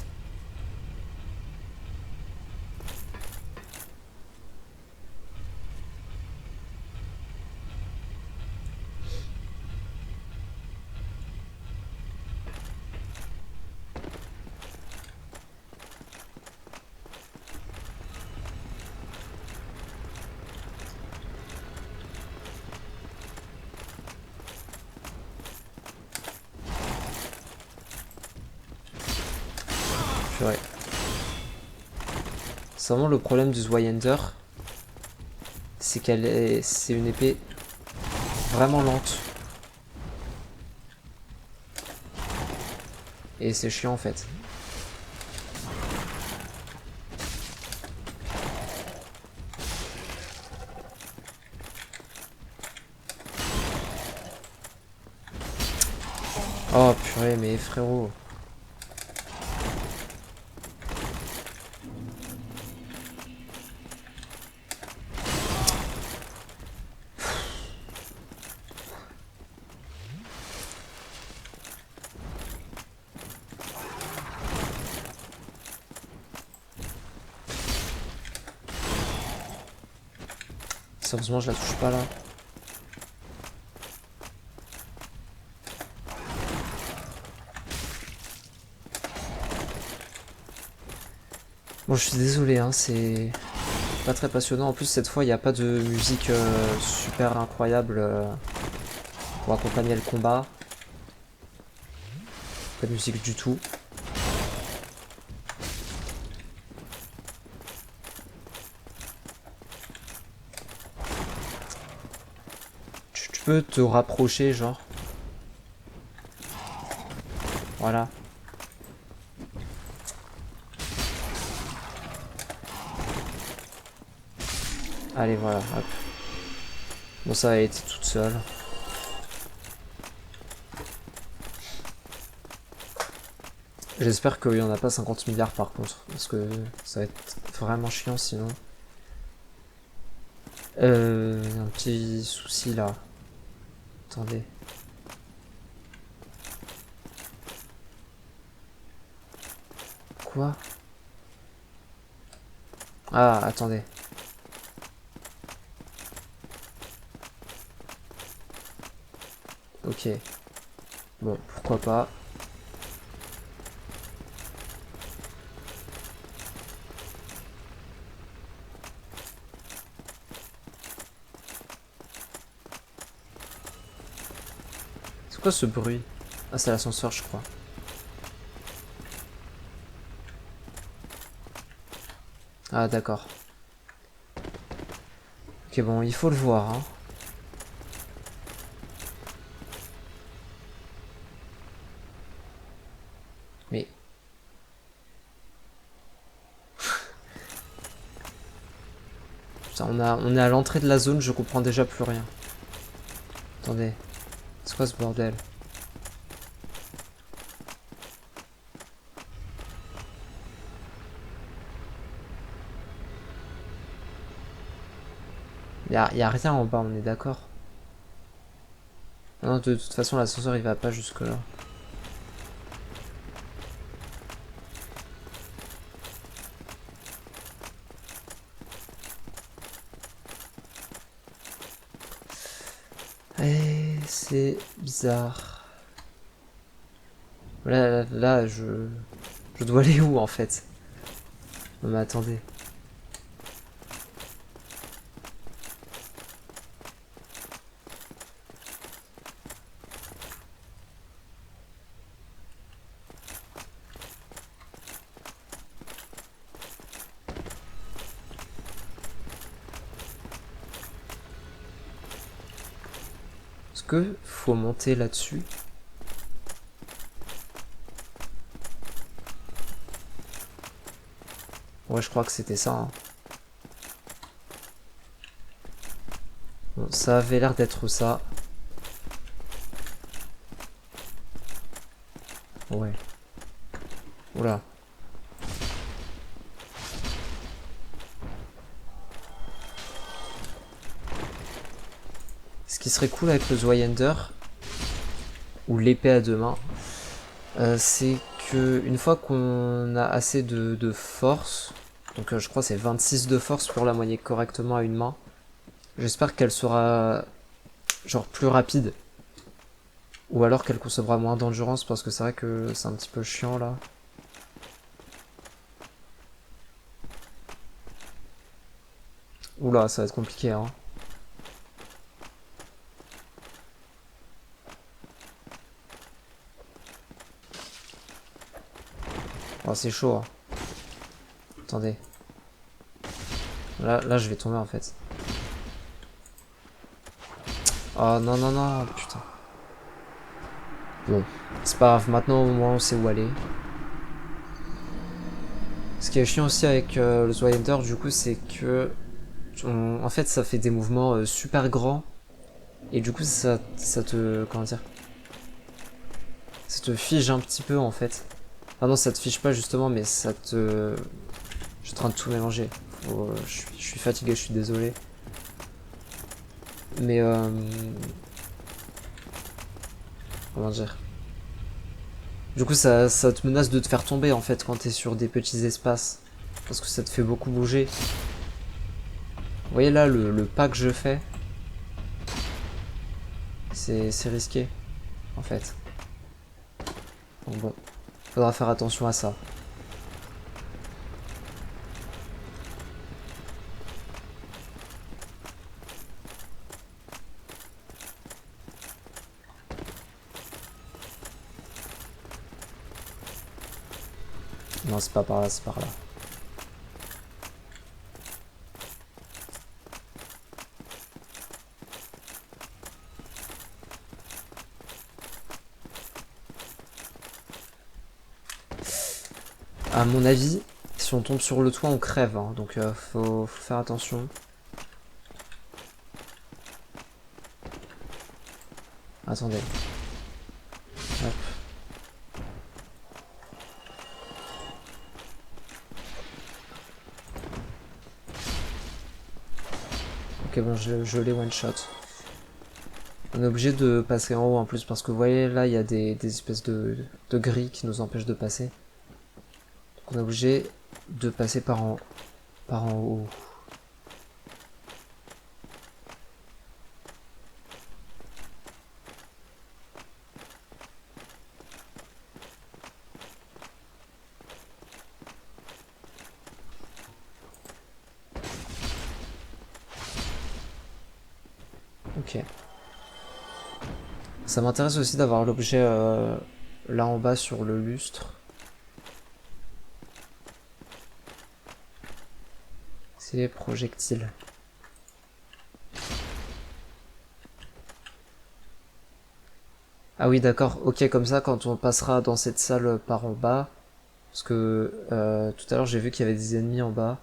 Purée. C'est vraiment le problème du Zweihander. C'est une épée vraiment lente. Et c'est chiant en fait. Oh purée, mais frérot. Sérieusement, je la touche pas là. Bon, je suis désolé, hein, c'est pas très passionnant. En plus, cette fois, il n'y a pas de musique super incroyable pour accompagner le combat. Pas de musique du tout. Tu peux te rapprocher, genre. Voilà. Allez, voilà, hop. Bon, ça a été toute seule. J'espère qu'il n'y en a pas 50 milliards par contre, parce que ça va être vraiment chiant sinon. Un petit souci là. Attendez. Quoi? Ah, attendez. Ok. Bon, pourquoi pas. C'est quoi ce bruit? Ah, c'est l'ascenseur, je crois. Ah, d'accord. Ok, bon, il faut le voir, hein. Mais... Putain, on est à l'entrée de la zone, je comprends déjà plus rien. Attendez. C'est quoi ce bordel? Y a rien en bas, on est d'accord. Non, de toute façon, l'ascenseur il va pas jusque là. C'est bizarre. Là, je dois aller où en fait? Non mais attendez. Est-ce que faut monter là-dessus? Ouais, je crois que c'était ça. Hein. Bon, ça avait l'air d'être ça. Ouais. Oula. Ce qui serait cool avec le Zweihander, ou l'épée à deux mains, c'est que une fois qu'on a assez de force, donc je crois que c'est 26 de force pour la manier correctement à une main, j'espère qu'elle sera genre plus rapide. Ou alors qu'elle consommera moins d'endurance parce que c'est vrai que c'est un petit peu chiant là. Oula, ça va être compliqué hein. Oh, c'est chaud. Hein. Attendez. Là, je vais tomber en fait. Oh non, non, non, putain. Bon, c'est pas grave, maintenant au moins on sait où aller. Ce qui est chiant aussi avec le Zweihander, du coup, c'est que en fait ça fait des mouvements super grands. Et du coup, ça te. Comment dire? Ça te fige un petit peu en fait. Ah non, ça te fige pas justement, mais ça te. Je suis en train de tout mélanger. Je suis fatigué, je suis désolé. Mais comment dire? Du coup, ça te menace de te faire tomber en fait quand t'es sur des petits espaces. Parce que ça te fait beaucoup bouger. Vous voyez là le pas que je fais? C'est risqué en fait. Donc bon, faudra faire attention à ça. Non, c'est pas par là, c'est par là. À mon avis, si on tombe sur le toit, on crève, hein, donc faut faire attention. Attendez. Hop. Ok, bon, je l'ai one shot. On est obligé de passer en haut en plus parce que vous voyez là, il y a des espèces de grilles qui nous empêchent de passer. Donc on est obligé de passer par en haut. Ok. Ça m'intéresse aussi d'avoir l'objet là en bas sur le lustre. C'est projectile. Ah oui d'accord, ok comme ça quand on passera dans cette salle par en bas, parce que tout à l'heure j'ai vu qu'il y avait des ennemis en bas.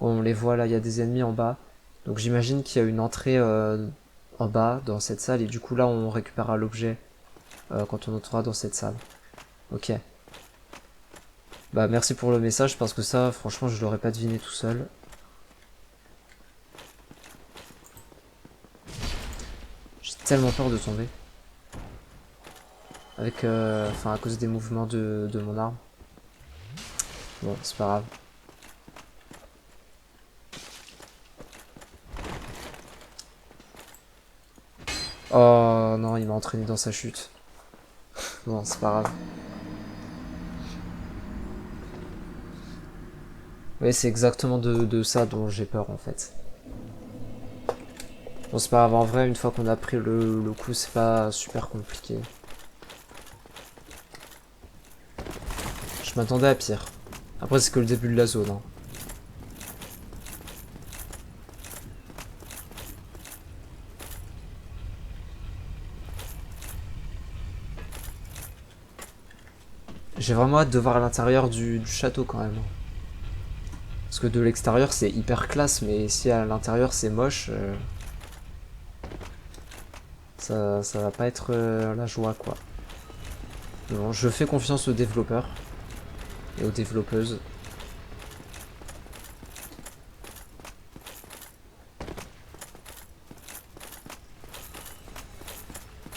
On les voit là, il y a des ennemis en bas. Donc j'imagine qu'il y a une entrée en bas dans cette salle et du coup là on récupérera l'objet quand on entrera dans cette salle. Ok. Bah merci pour le message parce que ça franchement je l'aurais pas deviné tout seul. J'ai tellement peur de tomber. Avec enfin à cause des mouvements de mon arme. Bon c'est pas grave. Oh non, il m'a entraîné dans sa chute. Bon, c'est pas grave. Oui, c'est exactement de ça dont j'ai peur en fait. Bon, c'est pas grave, en vrai, une fois qu'on a pris le coup, c'est pas super compliqué. Je m'attendais à pire. Après, c'est que le début de la zone. Hein. J'ai vraiment hâte de voir l'intérieur du château quand même. Parce que de l'extérieur c'est hyper classe, mais si à l'intérieur c'est moche, ça va pas être la joie quoi. Bon, je fais confiance aux développeurs et aux développeuses.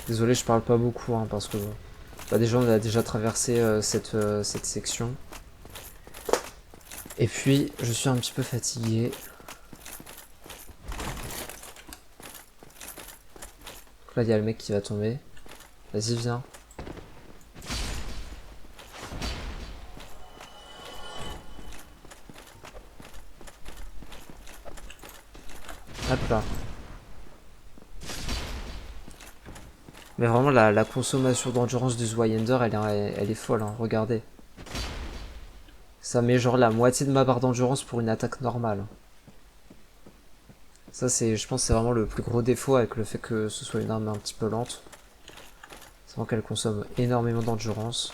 Désolé, je parle pas beaucoup hein, parce que bah, déjà on a déjà traversé cette section. Et puis je suis un petit peu fatigué. Donc là il y a le mec qui va tomber. Vas-y viens. Hop là. Mais vraiment la consommation d'endurance du Zweihander elle est folle hein, regardez. Ça met genre la moitié de ma barre d'endurance pour une attaque normale. Ça c'est, je pense, c'est vraiment le plus gros défaut avec le fait que ce soit une arme un petit peu lente. C'est vraiment qu'elle consomme énormément d'endurance.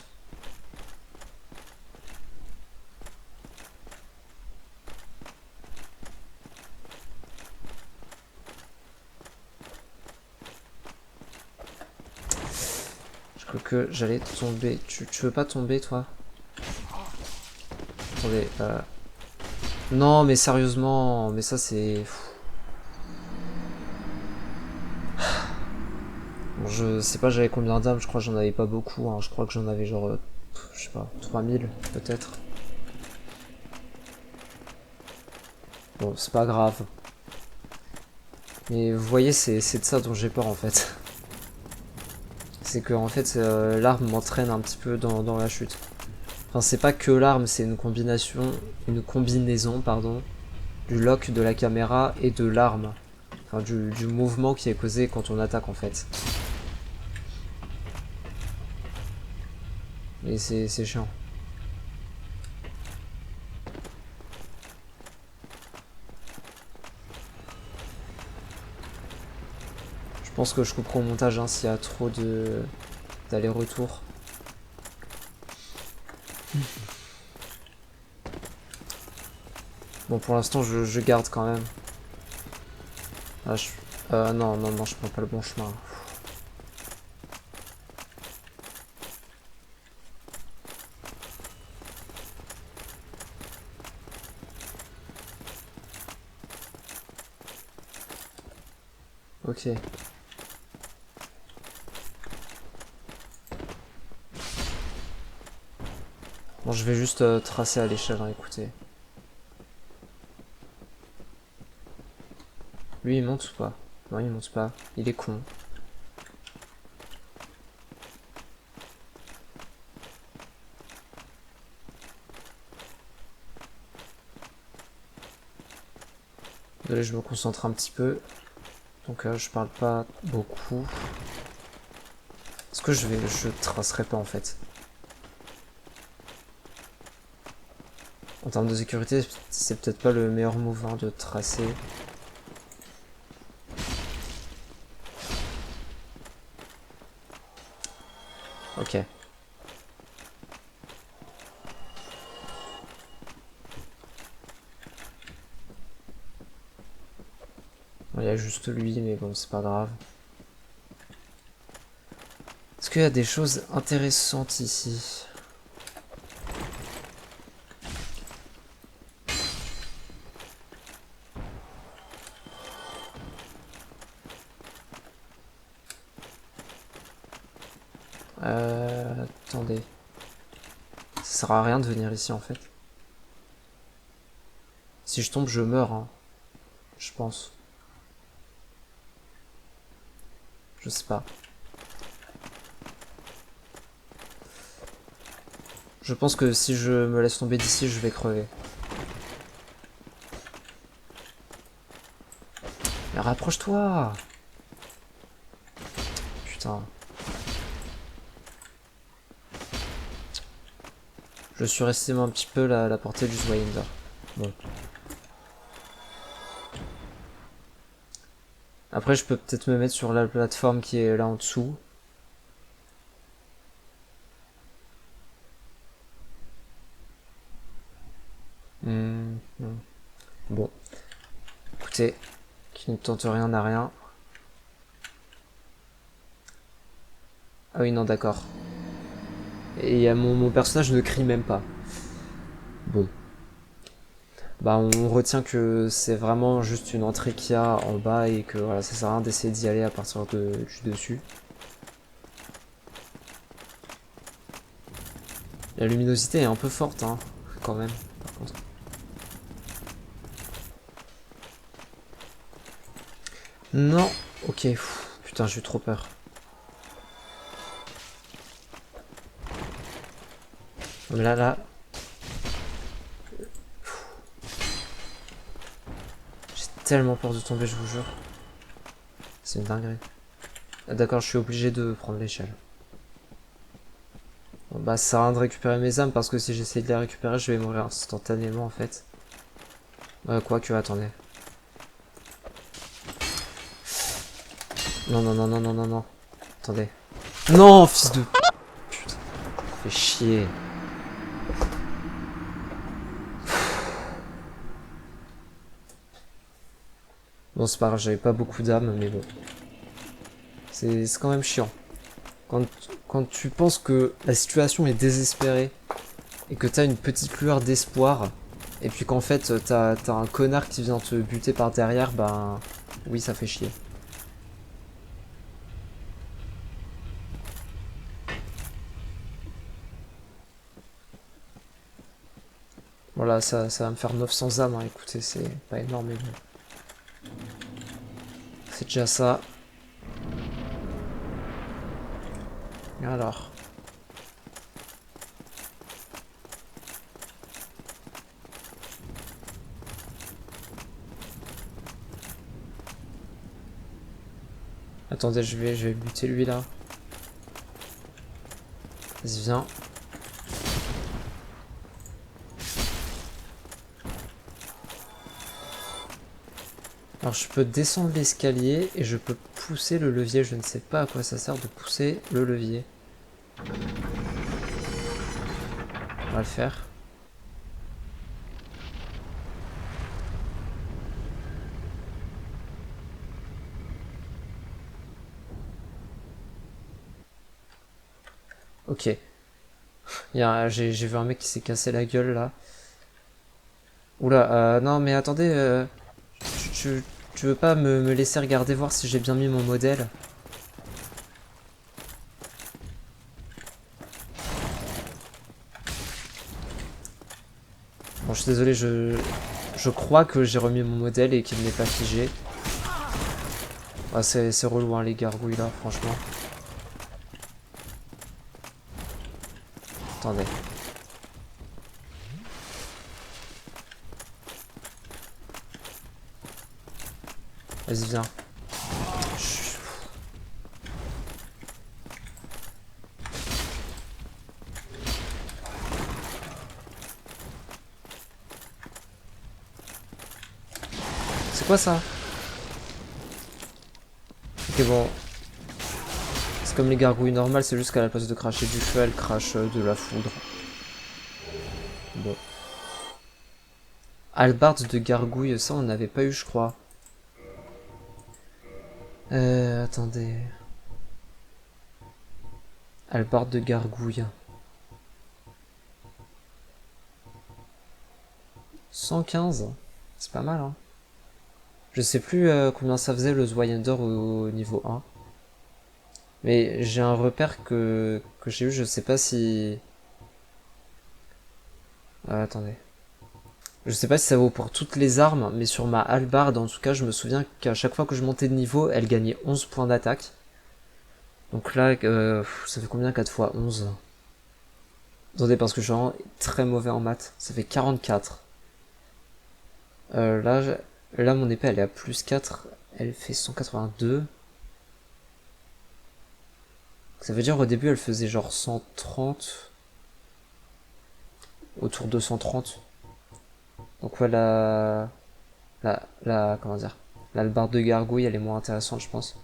Je crois que j'allais tomber. Tu veux pas tomber toi? Attendez. Non mais sérieusement, mais ça c'est... Bon, je sais pas j'avais combien d'âmes, je crois que j'en avais pas beaucoup. Hein. Je crois que j'en avais genre, je sais pas, 3000 peut-être. Bon, c'est pas grave. Mais vous voyez, c'est de ça dont j'ai peur en fait. C'est que en fait, l'arme m'entraîne un petit peu dans la chute. Enfin, c'est pas que l'arme, c'est une combinaison, pardon, du lock de la caméra et de l'arme. Enfin, du mouvement qui est causé quand on attaque en fait. Et c'est chiant. Je pense que je couperai au montage hein, s'il y a trop d'aller-retour. Bon, pour l'instant, je garde quand même. Ah, non, non, non, je prends pas le bon chemin. Ok. Bon, je vais juste tracer à l'échelle, hein, écoutez. Lui, il monte ou pas? Non, il monte pas. Il est con. Désolé, je me concentre un petit peu. Donc je parle pas beaucoup. Est-ce que je tracerai pas en fait? En termes de sécurité, c'est peut-être pas le meilleur move hein, de tracer. Ok. Bon, il y a juste lui, mais bon, c'est pas grave. Est-ce qu'il y a des choses intéressantes ici? Attendez. Ça sert à rien de venir ici en fait. Si je tombe, je meurs, hein. Je pense. Je sais pas. Je pense que si je me laisse tomber d'ici, je vais crever. Mais rapproche-toi! Putain. Je surestime un petit peu la portée du Zweihander. Bon. Après, je peux peut-être me mettre sur la plateforme qui est là en dessous. Bon. Écoutez, qui ne tente rien n'a rien. Ah oui, non, d'accord. Et mon personnage ne crie même pas. Bon. Bah, on retient que c'est vraiment juste une entrée qu'il y a en bas et que voilà, ça sert à rien d'essayer d'y aller à partir du dessus. La luminosité est un peu forte, hein, quand même, par contre. Non, ok, pff, putain, j'ai eu trop peur. Mais là, j'ai tellement peur de tomber, je vous jure. C'est une dinguerie. Ah, d'accord, je suis obligé de prendre l'échelle. Bon, bah, ça sert à rien de récupérer mes âmes parce que si j'essaie de les récupérer, je vais mourir instantanément en fait. Quoique, attendez. Non, non, non, non, non, non, non. Attendez. Non, fils de... Putain. Fais chier. Bon, c'est pas grave, j'avais pas beaucoup d'âmes, mais bon. C'est quand même chiant. Quand tu penses que la situation est désespérée et que t'as une petite lueur d'espoir, et puis qu'en fait t'as un connard qui vient te buter par derrière, ben oui, ça fait chier. Voilà, ça va me faire 900 âmes, hein. Écoutez, c'est pas énorme, mais bon. C'est déjà ça. Et alors. Attendez, je vais buter lui là. Vas-y, viens. Alors je peux descendre l'escalier et je peux pousser le levier. Je ne sais pas à quoi ça sert de pousser le levier. On va le faire. Ok. J'ai vu un mec qui s'est cassé la gueule là. Oula, non mais attendez, tu veux pas me laisser regarder voir si j'ai bien mis mon modèle? Bon, je suis désolé, je crois que j'ai remis mon modèle et qu'il n'est pas figé. Ah, c'est relou hein, les gargouilles là, franchement. Attendez. Vas-y, viens. C'est quoi ça? Ok, bon. C'est comme les gargouilles normales, c'est juste qu'à la place de cracher du feu, elles crachent de la foudre. Bon. Hallebarde de gargouille, ça on n'avait pas eu, je crois. Attendez. Hallebarde de gargouille. 115. C'est pas mal, hein. Je sais plus combien ça faisait le Zweihander au niveau 1. Mais j'ai un repère que j'ai eu, je sais pas si... attendez. Je sais pas si ça vaut pour toutes les armes, mais sur ma hallebarde, en tout cas, je me souviens qu'à chaque fois que je montais de niveau, elle gagnait 11 points d'attaque. Donc là, ça fait combien 4 fois 11? Attendez, parce que je suis vraiment très mauvais en maths. Ça fait 44. Là, mon épée, elle est à plus 4. Elle fait 182. Ça veut dire au début, elle faisait genre 130. Autour de 130. Donc ouais, comment dire, l'albarde de gargouille, elle est moins intéressante, je pense.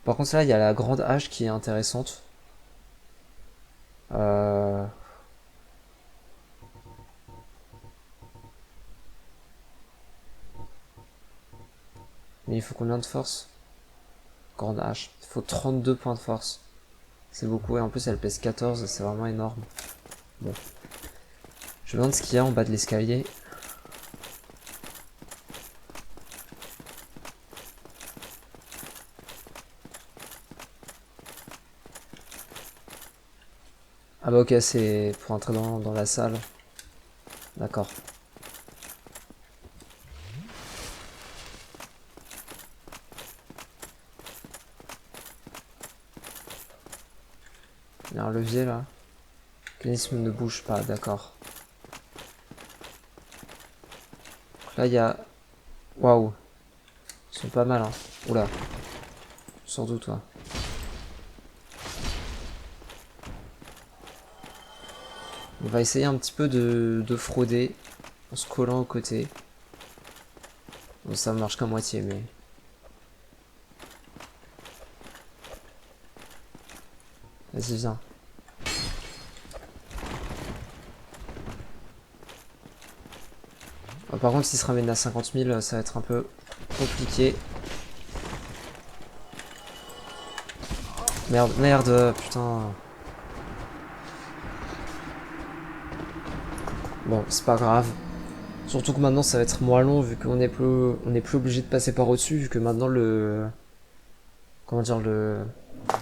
Par contre, là, il y a la grande hache qui est intéressante. Euh... Mais il faut combien de force? Grande hache. Il faut 32 points de force. C'est beaucoup, et en plus, elle pèse 14, c'est vraiment énorme. Bon. Je me demande ce qu'il y a en bas de l'escalier. Ah bah ok, c'est pour entrer dans la salle. D'accord. Il y a un levier là. Le mécanisme ne bouge pas, d'accord. Là il y a... Waouh. Ils sont pas mal hein. Oula. Sans doute toi. On va essayer un petit peu de frauder en se collant aux côtés. Bon, ça marche qu'à moitié, mais... Vas-y, viens. Ah, par contre, s'il se ramène à 50 000, ça va être un peu compliqué. Merde, merde, putain. Bon, c'est pas grave. Surtout que maintenant ça va être moins long vu qu'on est plus obligé de passer par au-dessus vu que maintenant comment dire,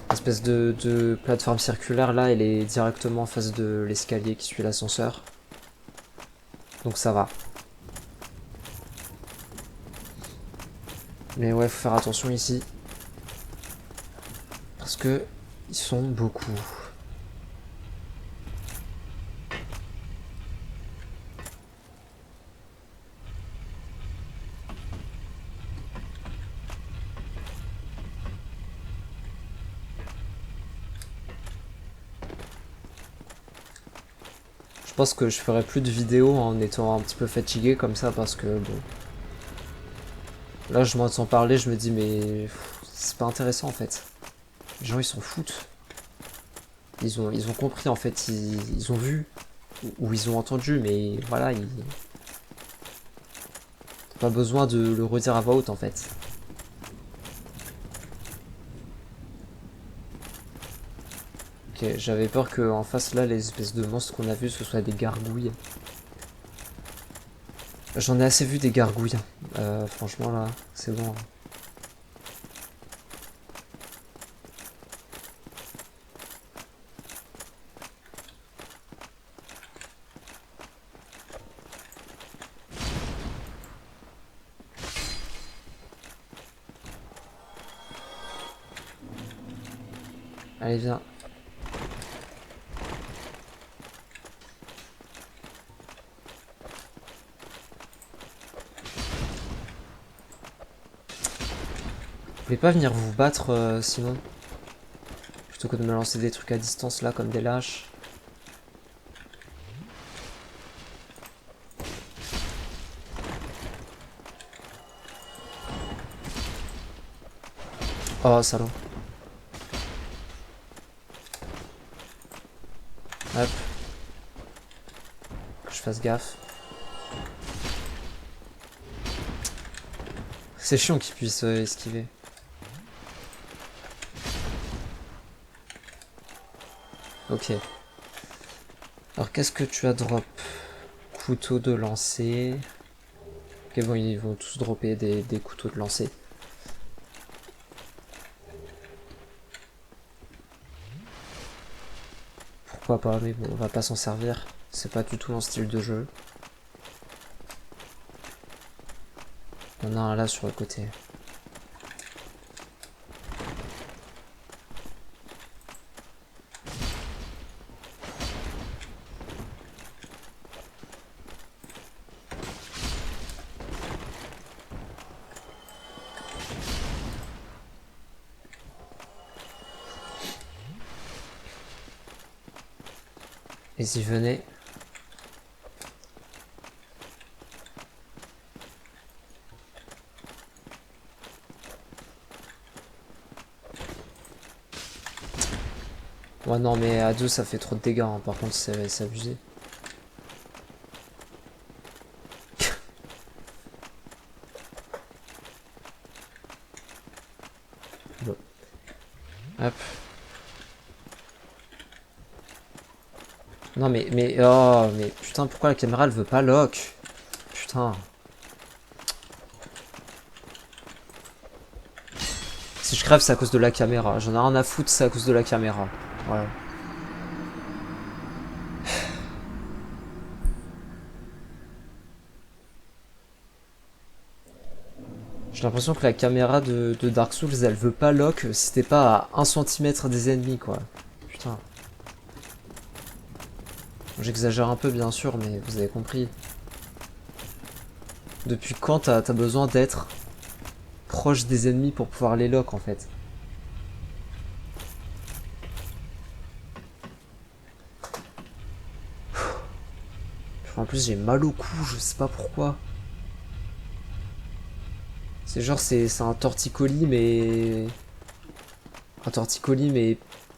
l'espèce de plateforme circulaire là elle est directement en face de l'escalier qui suit l'ascenseur. Donc ça va. Mais ouais, faut faire attention ici. Parce que ils sont beaucoup. Je pense que je ferai plus de vidéos en étant un petit peu fatigué comme ça parce que bon. Là je m'entends parler, je me dis mais c'est pas intéressant en fait. Les gens ils s'en foutent. Ils ont compris en fait, ils ont vu ou ils ont entendu, mais voilà, pas besoin de le redire à voix haute en fait. Ok, j'avais peur qu'en face là, les espèces de monstres qu'on a vus, ce soit des gargouilles. J'en ai assez vu des gargouilles. Franchement là, c'est bon. Allez, viens. Vous voulez pas venir vous battre sinon? Plutôt que de me lancer des trucs à distance là comme des lâches. Oh salaud. Hop. Que je fasse gaffe. C'est chiant qu'il puisse esquiver. Ok. Alors qu'est-ce que tu as drop? Couteau de lancer. Ok bon, ils vont tous dropper des couteaux de lancer. Pourquoi pas, mais bon, on va pas s'en servir. C'est pas du tout un style de jeu. Il y en a un là sur le côté. Ils y venaient. Ouais non mais à deux ça fait trop de dégâts hein. Par contre c'est abusé. Bon. Hop. Non mais oh mais putain pourquoi la caméra elle veut pas lock? Putain. Si je crève c'est à cause de la caméra. J'en ai rien à foutre, c'est à cause de la caméra. Voilà. J'ai l'impression que la caméra de Dark Souls elle veut pas lock si t'es pas à 1 cm des ennemis quoi. Putain. J'exagère un peu bien sûr mais vous avez compris. Depuis quand t'as besoin d'être proche des ennemis pour pouvoir les lock en fait? En plus j'ai mal au cou, je sais pas pourquoi. C'est genre c'est un torticolis mais... Un torticolis mais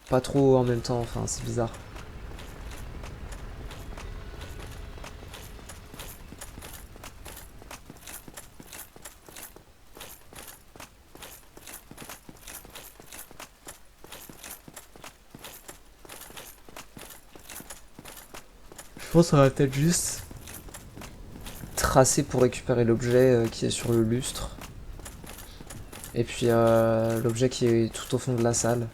pas trop en même temps, enfin c'est bizarre. Je pense qu'on va peut-être juste tracer pour récupérer l'objet qui est sur le lustre. Et puis l'objet qui est tout au fond de la salle.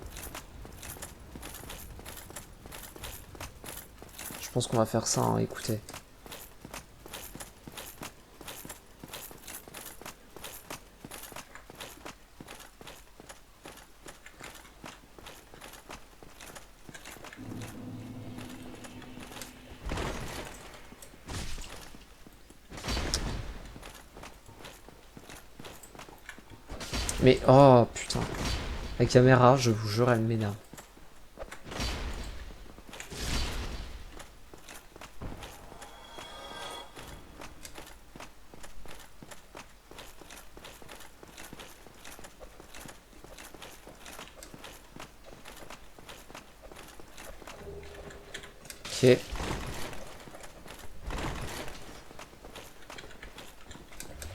Je pense qu'on va faire ça, hein, écoutez. Mais oh putain. La caméra, je vous jure, elle m'énerve. Ok.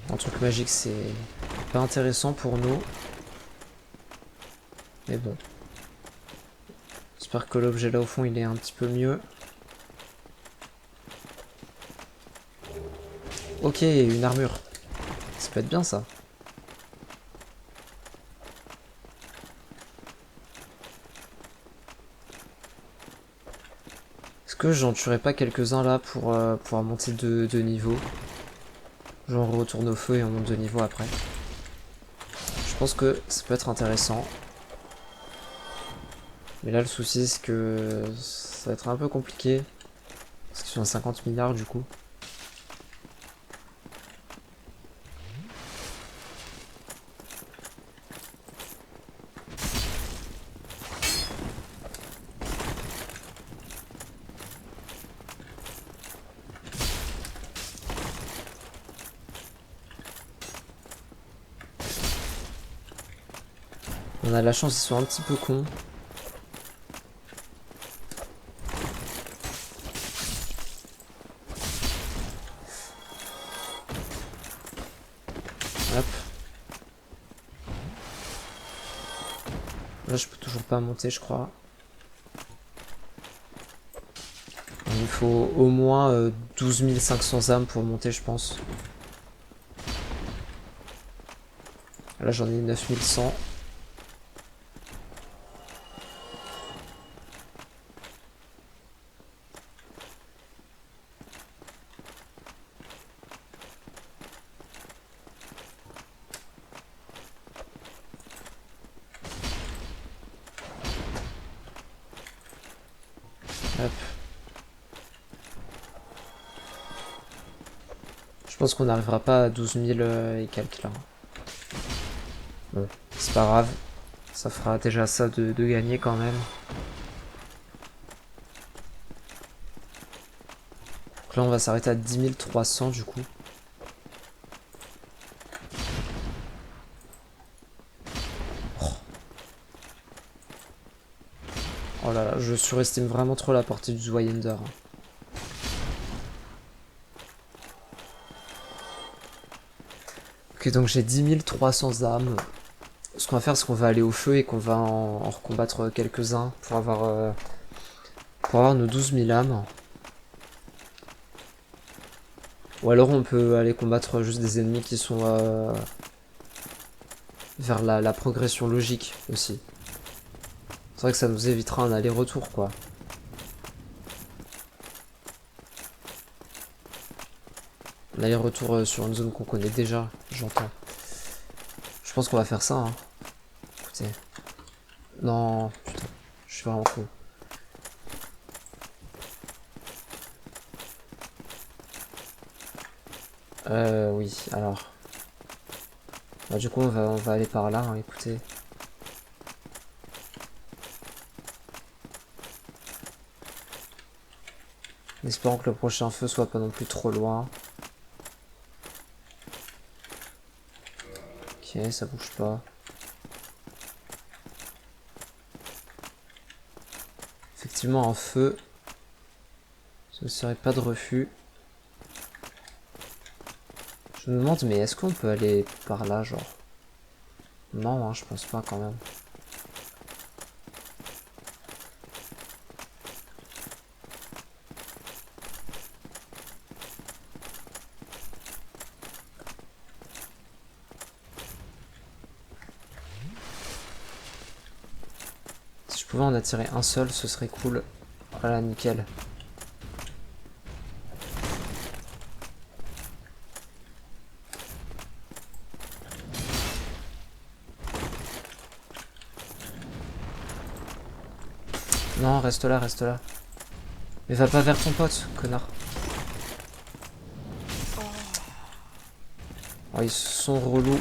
Un truc magique, c'est pas intéressant pour nous. Mais bon. J'espère que l'objet là au fond, il est un petit peu mieux. Ok, une armure. Ça peut être bien ça. Est-ce que j'en tuerais pas quelques-uns là pour pouvoir monter de niveau? Genre on retourne au feu et on monte de niveau après. Je pense que ça peut être intéressant. Mais là le souci c'est que ça va être un peu compliqué. Parce qu'ils sont à 50 milliards du coup. On a de la chance, ils sont un petit peu cons. Hop. Là, je peux toujours pas monter, je crois. Il faut au moins 12 500 âmes pour monter, je pense. Là, j'en ai 9100. Hop. Je pense qu'on n'arrivera pas à 12 000 et quelques là. Bon, c'est pas grave. Ça fera déjà ça de gagner quand même. Donc là on va s'arrêter à 10 300 du coup. Oh là là, je surestime vraiment trop la portée du Zweihander. Ok, donc j'ai 10 300 âmes. Ce qu'on va faire, c'est qu'on va aller au feu et qu'on va en recombattre quelques-uns pour avoir nos 12 000 âmes. Ou alors on peut aller combattre juste des ennemis qui sont vers la progression logique aussi. C'est vrai que ça nous évitera un aller-retour quoi. Un aller-retour sur une zone qu'on connaît déjà, j'entends. Je pense qu'on va faire ça, hein. Écoutez. Non, putain, je suis vraiment con. Oui, alors. Bah, du coup, on va aller par là, hein, écoutez. En espérant que le prochain feu soit pas non plus trop loin. Ok, ça bouge pas. Effectivement, un feu, ce ne serait pas de refus. Je me demande, mais est-ce qu'on peut aller par là, genre? Non, hein, je pense pas quand même. Si je pouvais en attirer un seul, ce serait cool. Voilà, nickel. Non, reste là, reste là. Mais va pas vers ton pote, connard. Oh, ils sont relous.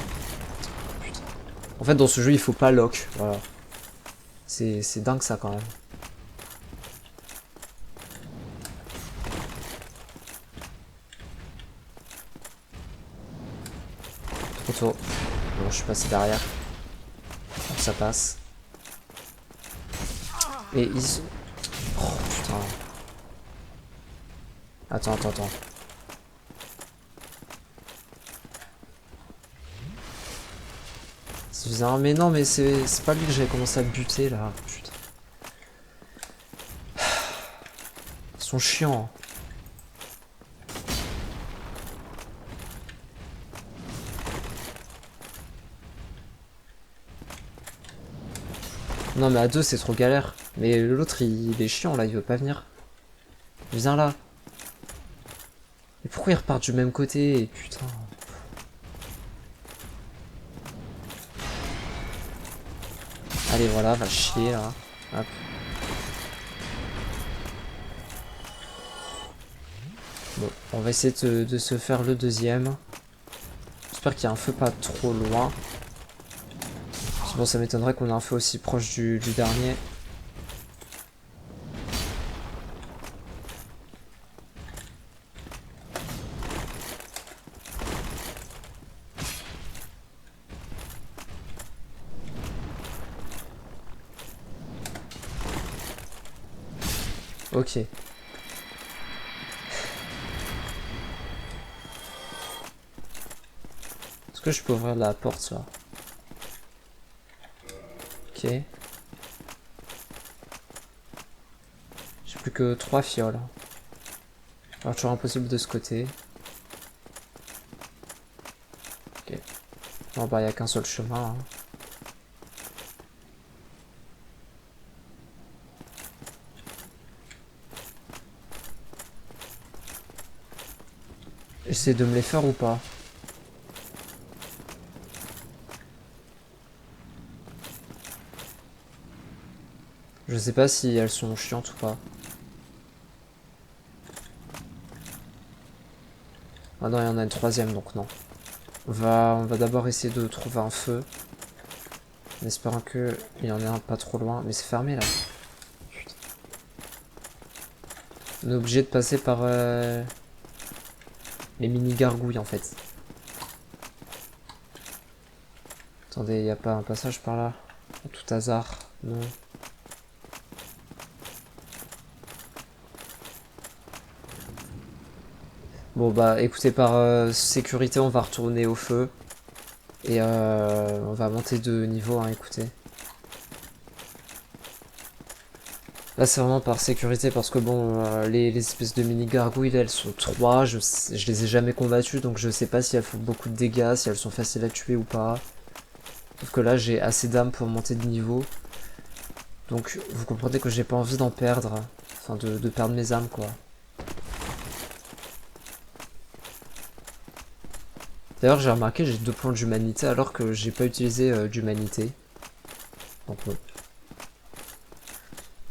Putain. En fait, dans ce jeu, il faut pas lock. Voilà. C'est dingue ça quand même. Trop tôt. Bon, je suis passé derrière. Donc ça passe. Et ils... Oh putain. Attends, attends, attends. C'est bizarre. Mais non, mais c'est pas lui que j'avais commencé à buter là. Putain. Ils sont chiants. Non mais à deux c'est trop galère. Mais l'autre il est chiant là, il veut pas venir. Viens là. Mais pourquoi il repart du même côté? Putain. Allez voilà, va chier là. Hop. Bon, on va essayer de se faire le deuxième. J'espère qu'il y a un feu pas trop loin. Bon, ça m'étonnerait qu'on ait un feu aussi proche du dernier. Ok. Est-ce que je peux ouvrir la porte là? Ok. J'ai plus que 3 fioles. Alors toujours impossible de ce côté. Ok. Bon bah il n'y a qu'un seul chemin. Hein. J'essaie de me les faire ou pas? Je sais pas si elles sont chiantes ou pas. Ah non, il y en a une troisième donc non. On va d'abord essayer de trouver un feu. En espérant qu'il y en ait un pas trop loin. Mais c'est fermé là. Putain. On est obligé de passer par Les mini gargouilles en fait. Attendez, y a pas un passage par là? À tout hasard? Non. Bon bah écoutez, par sécurité on va retourner au feu. Et on va monter de niveau, hein, écoutez. Là c'est vraiment par sécurité parce que bon, les espèces de mini gargouilles elles sont 3, je les ai jamais combattues donc je sais pas si elles font beaucoup de dégâts, si elles sont faciles à tuer ou pas. Sauf que là j'ai assez d'âme pour monter de niveau. Donc vous comprenez que j'ai pas envie d'en perdre, enfin de perdre mes âmes quoi. D'ailleurs j'ai remarqué j'ai 2 points d'humanité alors que j'ai pas utilisé d'humanité. Donc bon.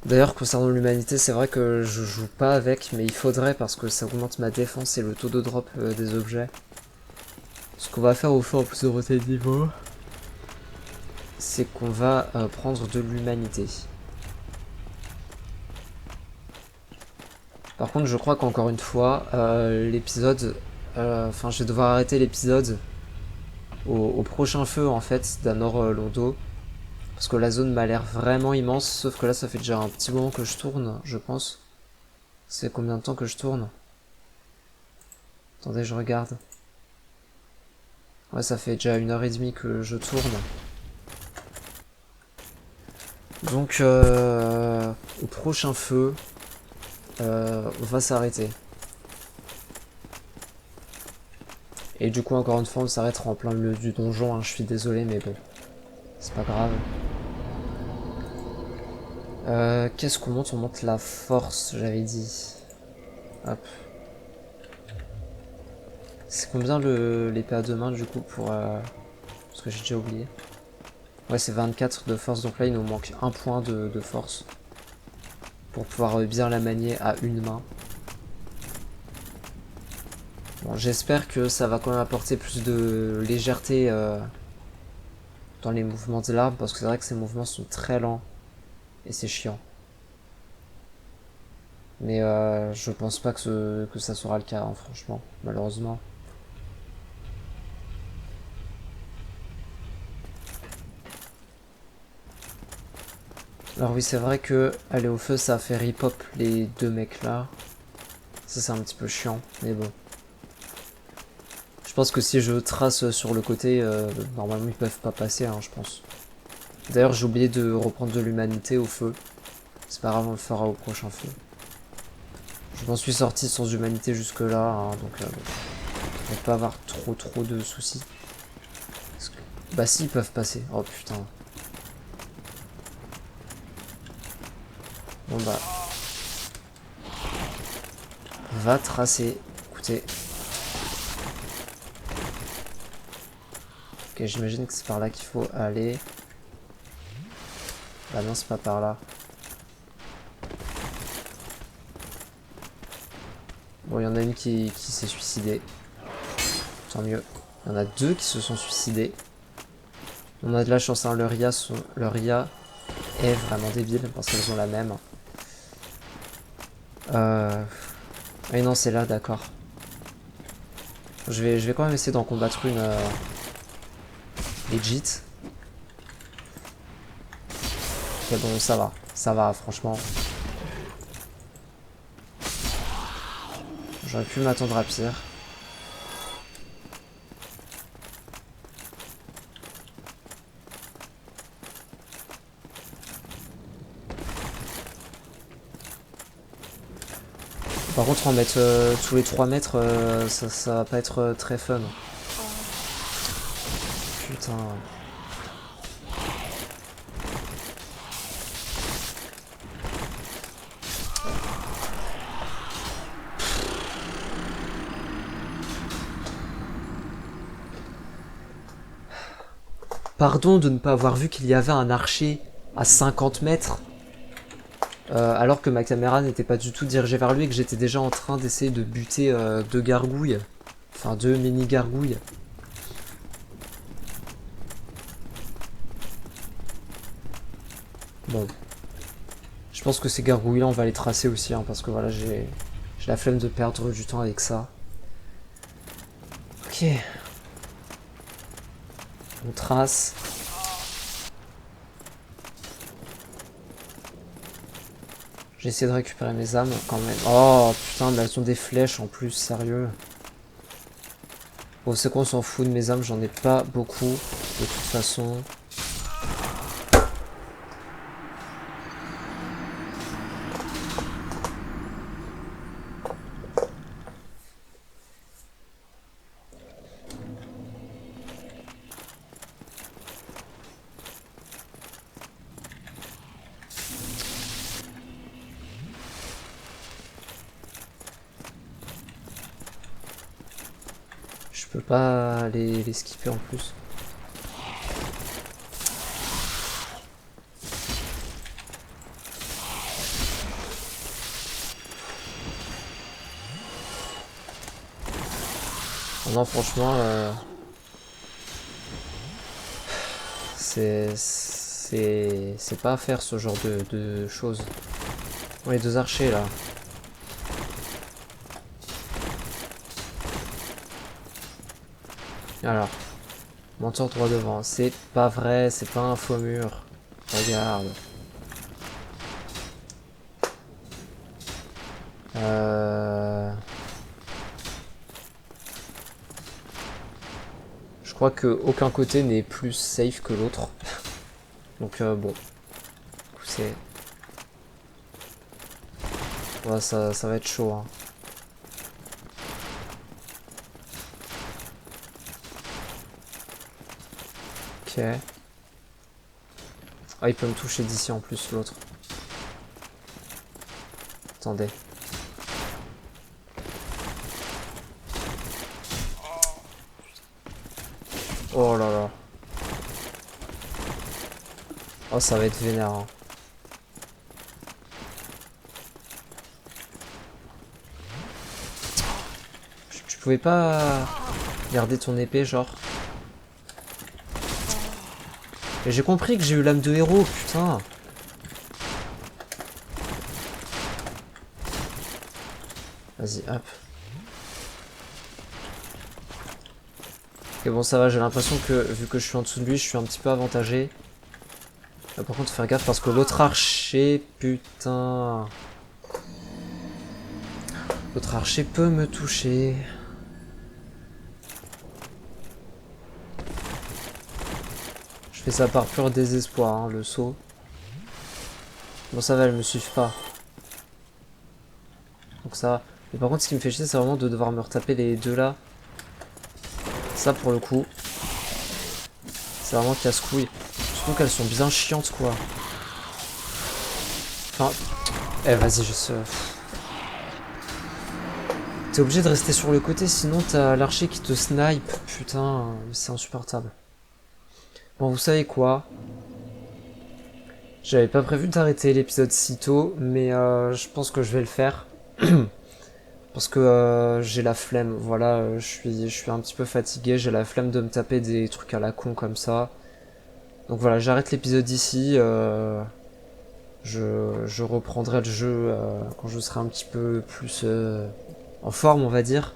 D'ailleurs concernant l'humanité c'est vrai que je joue pas avec mais il faudrait parce que ça augmente ma défense et le taux de drop des objets. Ce qu'on va faire au fur et à mesure de monter de niveau, c'est qu'on va prendre de l'humanité. Par contre je crois qu'encore une fois l'épisode, enfin je vais devoir arrêter l'épisode au prochain feu en fait d'Anor Londo. Parce que la zone m'a l'air vraiment immense, sauf que là ça fait déjà un petit moment que je tourne, je pense. C'est combien de temps que je tourne? Attendez, je regarde. Ouais, ça fait déjà 1h30 que je tourne. Donc, au prochain feu, on va s'arrêter. Et du coup, encore une fois, on s'arrêtera en plein milieu du donjon, hein. Je suis désolé, mais bon, c'est pas grave. Qu'est-ce qu'on monte? On monte la force, j'avais dit. Hop. C'est combien l'épée à deux mains du coup pour... Parce que j'ai déjà oublié. Ouais, c'est 24 de force, donc là il nous manque un point de force. Pour pouvoir bien la manier à une main. Bon, j'espère que ça va quand même apporter plus de légèreté dans les mouvements de l'arme, parce que c'est vrai que ces mouvements sont très lents. Et c'est chiant. Mais je pense pas que ça sera le cas, hein, franchement, malheureusement. Alors oui, c'est vrai que aller au feu, ça a fait rip-hop les 2 mecs là. Ça c'est un petit peu chiant, mais bon. Je pense que si je trace sur le côté, normalement ils peuvent pas passer, hein, je pense. D'ailleurs j'ai oublié de reprendre de l'humanité au feu. C'est pas grave, on le fera au prochain feu. Je m'en suis sorti sans humanité jusque là, hein, donc on va pas avoir trop de soucis. Bah si, ils peuvent passer. Oh putain. Bon bah. Va tracer. Écoutez. Ok, j'imagine que c'est par là qu'il faut aller. Bah non, c'est pas par là. Bon, il y en a une qui s'est suicidée. Tant mieux. Il y en a 2 qui se sont suicidés. On a de la chance, hein. Leur IA est vraiment débile parce qu'elles ont la même. Et non, c'est là, d'accord. Je vais quand même essayer d'en combattre une legit. Ok, bon, ça va, franchement. J'aurais pu m'attendre à pire. Par contre, en mettre tous les 3 mètres, ça va pas être très fun. Putain. Pardon de ne pas avoir vu qu'il y avait un archer à 50 mètres. Alors que ma caméra n'était pas du tout dirigée vers lui et que j'étais déjà en train d'essayer de buter 2 gargouilles. Enfin 2 mini gargouilles. Bon. Je pense que ces gargouilles là on va les tracer aussi, hein, parce que voilà j'ai la flemme de perdre du temps avec ça. Ok. On trace. J'ai essayé de récupérer mes âmes quand même. Oh putain, mais elles ont des flèches en plus, sérieux. Bon, c'est qu'on s'en fout de mes âmes, j'en ai pas beaucoup de toute façon. Je peux pas les skipper en plus. Oh non, franchement, c'est pas à faire ce genre de choses. Bon, les deux archers là. Alors, menteur droit devant, c'est pas vrai, c'est pas un faux mur. Regarde. Je crois que aucun côté n'est plus safe que l'autre. Donc bon, c'est... Ouais, ça va être chaud, hein. Ok. Ah, il peut me toucher d'ici en plus, l'autre. Attendez. Oh là là. Oh, ça va être vénère, hein. Tu pouvais pas garder ton épée, genre? Mais j'ai compris que j'ai eu l'âme de héros, putain. Vas-y, hop. Ok, bon, ça va, j'ai l'impression que, vu que je suis en dessous de lui, je suis un petit peu avantagé. Là, par contre, faire gaffe parce que l'autre archer, putain. L'autre archer peut me toucher. Je fais ça par pur désespoir, hein, le saut. Bon, ça va, elles me suivent pas. Donc ça va. Mais par contre, ce qui me fait chier, c'est vraiment de devoir me retaper les deux là. Ça, pour le coup, c'est vraiment casse-couille. Surtout qu'elles sont bien chiantes, quoi. Enfin... Eh, vas-y, je sais... T'es obligé de rester sur le côté, sinon t'as l'archer qui te snipe. Putain, c'est insupportable. Bon, vous savez quoi? J'avais pas prévu d'arrêter l'épisode si tôt, mais je pense que je vais le faire. Parce que j'ai la flemme, voilà, je suis un petit peu fatigué, j'ai la flemme de me taper des trucs à la con comme ça. Donc voilà, j'arrête l'épisode ici, je reprendrai le jeu quand je serai un petit peu plus en forme, on va dire.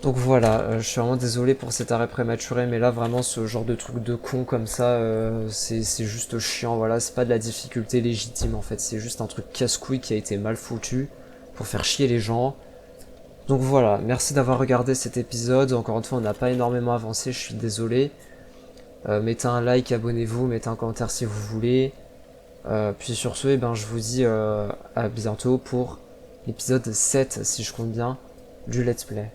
Donc voilà, je suis vraiment désolé pour cet arrêt prématuré, mais là vraiment ce genre de truc de con comme ça, c'est juste chiant, voilà, c'est pas de la difficulté légitime en fait, c'est juste un truc casse-couille qui a été mal foutu pour faire chier les gens. Donc voilà, merci d'avoir regardé cet épisode, encore une fois on n'a pas énormément avancé, je suis désolé. Mettez un like, abonnez-vous, mettez un commentaire si vous voulez. Puis sur ce, eh ben, je vous dis à bientôt pour l'épisode 7, si je compte bien, du let's play.